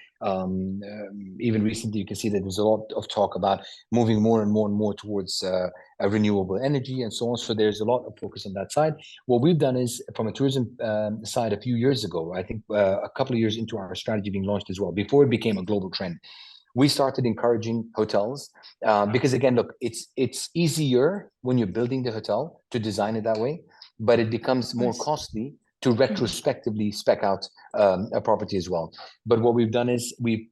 Even recently, you can see that there's a lot of talk about moving more and more towards renewable energy and so on. So there's a lot of focus on that side. What we've done is, from a tourism side, a few years ago, I think a couple of years into our strategy being launched as well, before it became a global trend, we started encouraging hotels because, again, look, it's easier when you're building the hotel to design it that way, but it becomes more costly to retrospectively spec out a property as well. But what we've done is we've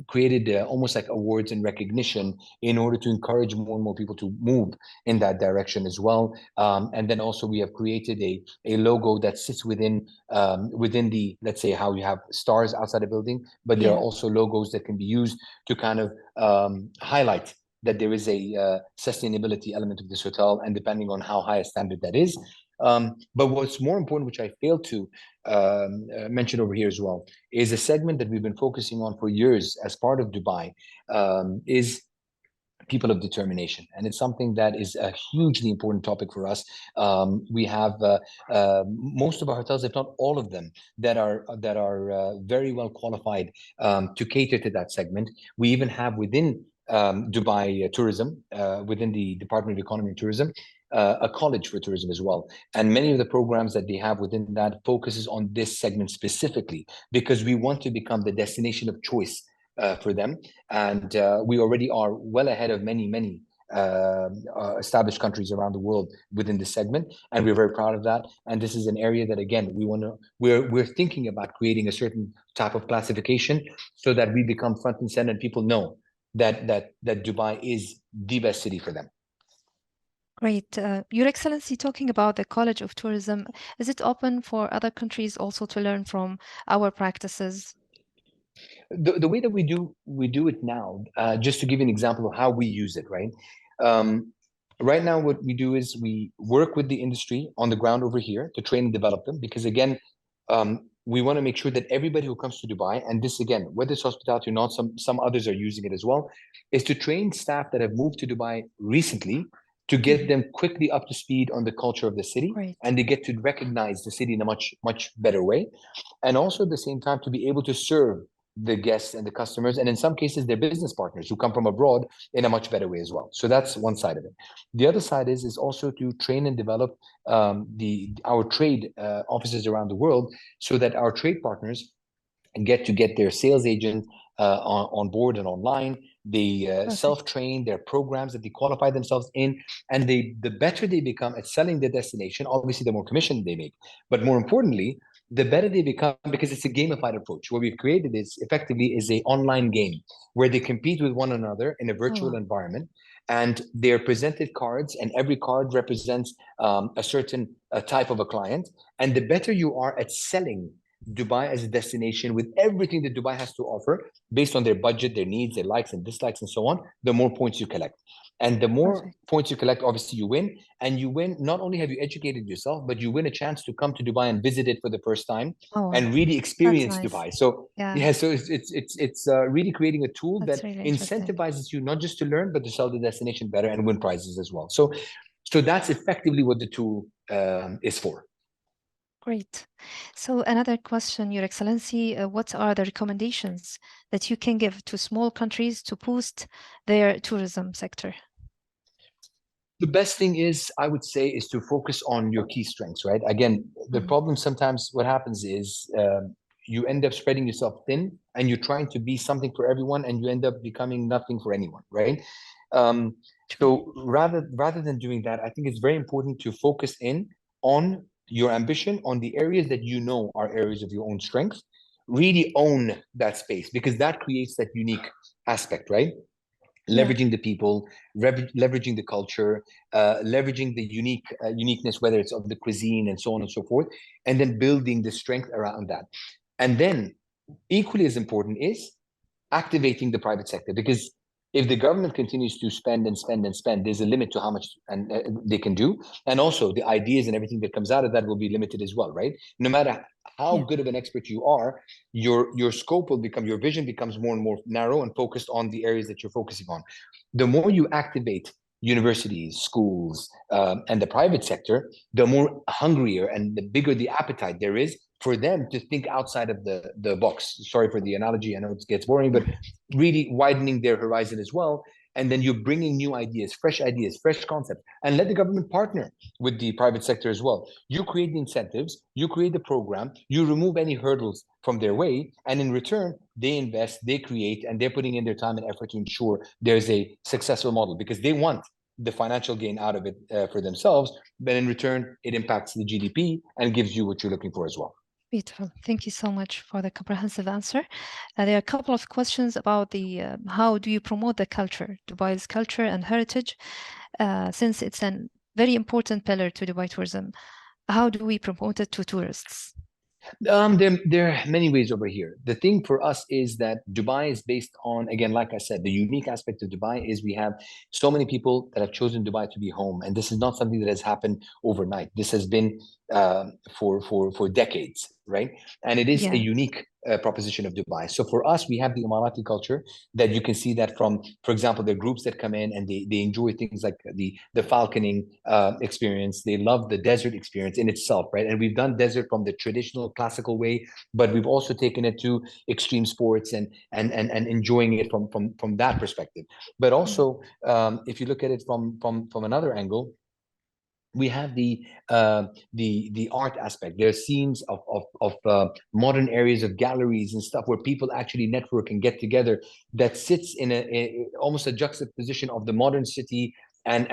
created almost like awards and recognition in order to encourage more and more people to move in that direction as well. And then also we have created a logo that sits within the, let's say, how you have stars outside a building, but there are also logos that can be used to kind of highlight that there is a sustainability element of this hotel, and depending on how high a standard that is. But what's more important, which I failed to mention over here as well, is a segment that we've been focusing on for years as part of Dubai, is people of determination. And it's something that is a hugely important topic for us. We have most of our hotels, if not all of them, that are very well qualified to cater to that segment. We even have within Dubai Tourism, within the Department of Economy and Tourism, a college for tourism as well. And many of the programs that they have within that focuses on this segment specifically, because we want to become the destination of choice for them. And we already are well ahead of many established countries around the world within this segment, and we're very proud of that. And this is an area that, again, we're thinking about creating a certain type of classification so that we become front and center and people know that Dubai is the best city for them. Great. Your Excellency, talking about the College of Tourism, is it open for other countries also to learn from our practices? The way that we do it now, just to give you an example of how we use it, right? Um, right now, what we do is we work with the industry on the ground over here to train and develop them, because again, we want to make sure that everybody who comes to Dubai, and this again, whether it's hospitality or not, some others are using it as well, is to train staff that have moved to Dubai recently to get them quickly up to speed on the culture of the city, Great. and they get to recognize the city in a much better way, and also at the same time to be able to serve the guests and the customers, and in some cases their business partners who come from abroad, in a much better way as well. So that's one side of it. The other side is also to train and develop our trade offices around the world, so that our trade partners get their sales agent on board and online. They self-train their programs that they qualify themselves in, and the better they become at selling the destination, obviously the more commission they make, but more importantly, the better they become, because it's a gamified approach. What we've created is effectively is a online game where they compete with one another in a virtual environment, and they're presented cards, and every card represents a certain type of a client. And the better you are at selling Dubai as a destination with everything that Dubai has to offer, based on their budget, their needs, their likes and dislikes, and so on, the more points you collect. And the more points you collect, obviously you win. And you win, not only have you educated yourself, but you win a chance to come to Dubai and visit it for the first time and really experience Dubai. So so it's really creating a tool that incentivizes you not just to learn, but to sell the destination better and win prizes as well. So that's effectively what the tool is for. Great. So another question, Your Excellency, what are the recommendations that you can give to small countries to boost their tourism sector? The best thing is, I would say, is to focus on your key strengths, right? Again, the problem sometimes what happens is you end up spreading yourself thin, and you're trying to be something for everyone, and you end up becoming nothing for anyone, right? So rather than doing that, I think it's very important to focus in on your ambition, on the areas that you know are areas of your own strength. Really own that space, because that creates that unique aspect, right? Leveraging the people, leveraging the culture, leveraging the uniqueness, whether it's of the cuisine and so on and so forth, and then building the strength around that. And then equally as important is activating the private sector, because if the government continues to spend and spend and spend, there's a limit to how much they can do. And also the ideas and everything that comes out of that will be limited as well, right? No matter how good of an expert you are, your scope will become, your vision becomes more and more narrow and focused on the areas that you're focusing on. The more you activate universities, schools, and the private sector, the more hungrier and the bigger the appetite there is for them to think outside of the box. Sorry for the analogy, I know it gets boring, but really widening their horizon as well. And then you're bringing new ideas, fresh concepts, and let the government partner with the private sector as well. You create the incentives, you create the program, you remove any hurdles from their way, and in return, they invest, they create, and they're putting in their time and effort to ensure there's a successful model, because they want the financial gain out of it for themselves, but in return, it impacts the GDP and gives you what you're looking for as well. Beautiful. Thank you so much for the comprehensive answer. There are a couple of questions about the how do you promote the culture, Dubai's culture and heritage, since it's a very important pillar to Dubai tourism. How do we promote it to tourists? There are many ways over here. The thing for us is that Dubai is based on, again, like I said, the unique aspect of Dubai is we have so many people that have chosen Dubai to be home, and this is not something that has happened overnight. This has been for decades, right? And it is a unique proposition of Dubai. So for us, we have the Emirati culture that you can see that from, for example, the groups that come in and they enjoy things like the falconing experience. They love the desert experience in itself, right? And we've done desert from the traditional classical way, but we've also taken it to extreme sports and enjoying it from that perspective. But also, if you look at it from another angle, we have the art aspect. There are scenes of modern areas of galleries and stuff where people actually network and get together, that sits in almost a juxtaposition of the modern city and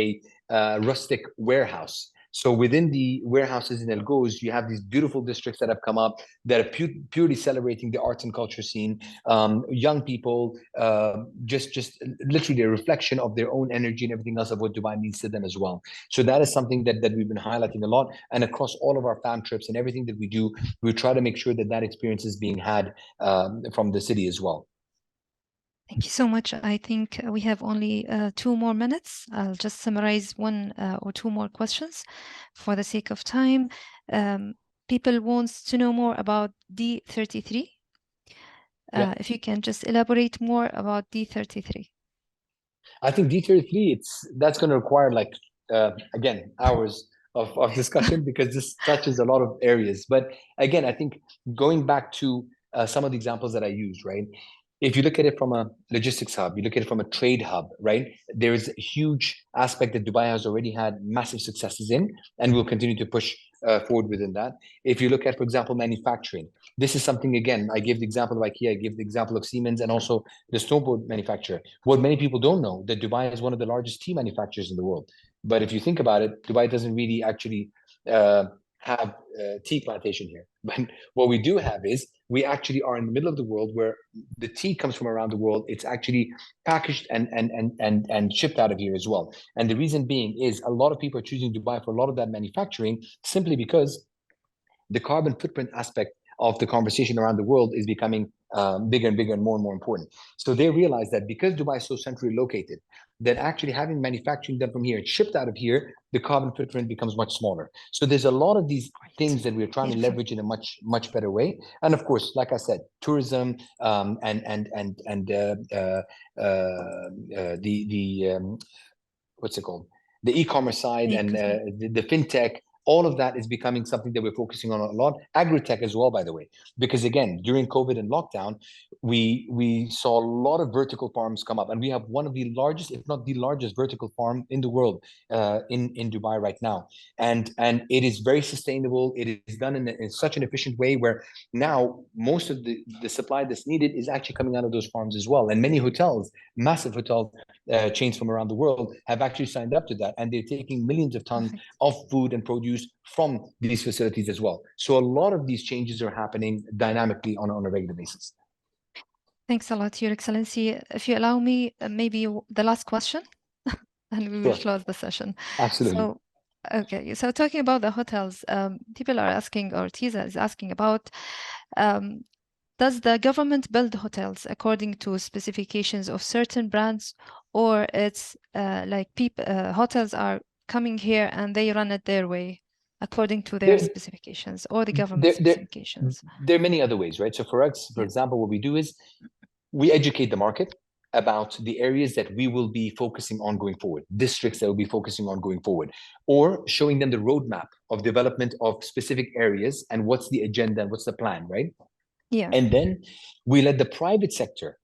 a rustic warehouse. So within the warehouses in Al Goz, you have these beautiful districts that have come up that are purely celebrating the arts and culture scene. Young people, just literally a reflection of their own energy and everything else of what Dubai means to them as well. So that is something that we've been highlighting a lot. And across all of our fam trips and everything that we do, we try to make sure that that experience is being had from the city as well. Thank you so much. I think we have only 2 more minutes. I'll just summarize 1 or 2 more questions for the sake of time. People wants to know more about D33. If you can just elaborate more about D33. I think D33, that's going to require like, again, hours of discussion because this touches a lot of areas. But again, I think going back to some of the examples that I used, right? If you look at it from a logistics hub, you look at it from a trade hub, right? There is a huge aspect that Dubai has already had massive successes in, and will continue to push forward within that. If you look at, for example, manufacturing, this is something, again, I gave the example of IKEA, I give the example of Siemens, and also the snowboard manufacturer. What many people don't know, that Dubai is one of the largest tea manufacturers in the world. But if you think about it, Dubai doesn't really actually have tea plantation here. But what we do have is we actually are in the middle of the world where the tea comes from around the world. It's actually packaged and shipped out of here as well. And the reason being is a lot of people are choosing Dubai for a lot of that manufacturing simply because the carbon footprint aspect of the conversation around the world is becoming bigger and bigger and more important. So they realize that because Dubai is so centrally located, that actually having manufacturing done from here and shipped out of here, the carbon footprint becomes much smaller. So there's a lot of these things that we're trying to leverage in a much better way. And of course, like I said, tourism what's it called? The e-commerce side and the fintech. All of that is becoming something that we're focusing on a lot. Agri-tech as well, by the way, because again, during COVID and lockdown, we saw a lot of vertical farms come up, and we have one of the largest, if not the largest, vertical farm in the world in Dubai right now, and it is very sustainable. It is done in such an efficient way where now most of the supply that's needed is actually coming out of those farms as well, and many hotels, massive hotel chains from around the world have actually signed up to that, and they're taking millions of tons of food and produce from these facilities as well. So a lot of these changes are happening dynamically on a regular basis. Thanks a lot, Your Excellency. If you allow me, maybe the last question, and we will close the session. Absolutely. So, okay. So talking about the hotels, people are asking, or TISA is asking about, does the government build hotels according to specifications of certain brands, or it's like hotels are coming here and they run it their way according to their specifications or the government specifications? There are many other ways, right? So for us, for example, what we do is we educate the market about the areas that we will be focusing on going forward, districts that we'll be focusing on going forward, or showing them the roadmap of development of specific areas and what's the agenda and what's the plan, right? Yeah. And then we let the private sector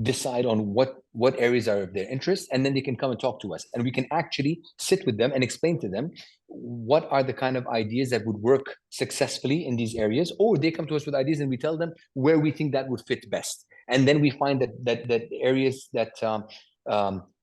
decide on what areas are of their interest, and then they can come and talk to us, and we can actually sit with them and explain to them what are the kind of ideas that would work successfully in these areas, or they come to us with ideas and we tell them where we think that would fit best, and then we find that areas that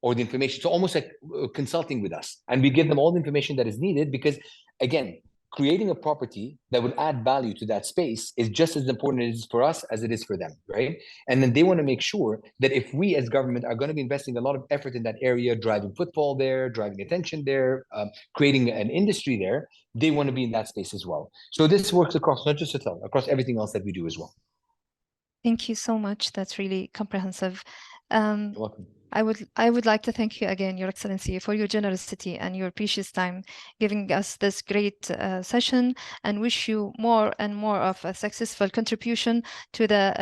or the information, so almost like consulting with us, and we give them all the information that is needed, because again, creating a property that would add value to that space is just as important as for us as it is for them, right? And then they want to make sure that if we as government are going to be investing a lot of effort in that area, driving footfall there, driving attention there, creating an industry there, they want to be in that space as well. So this works across not just hotel, across everything else that we do as well. Thank you so much. That's really comprehensive. You're welcome. I would like to thank you again, Your Excellency, for your generosity and your precious time giving us this great session, and wish you more and more of a successful contribution to the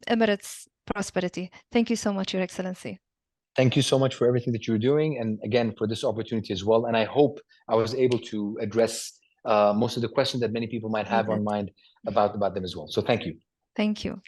Emirates' prosperity. Thank you so much, Your Excellency. Thank you so much for everything that you're doing, and again, for this opportunity as well. And I hope I was able to address most of the questions that many people might have on mind about them as well. So thank you. Thank you.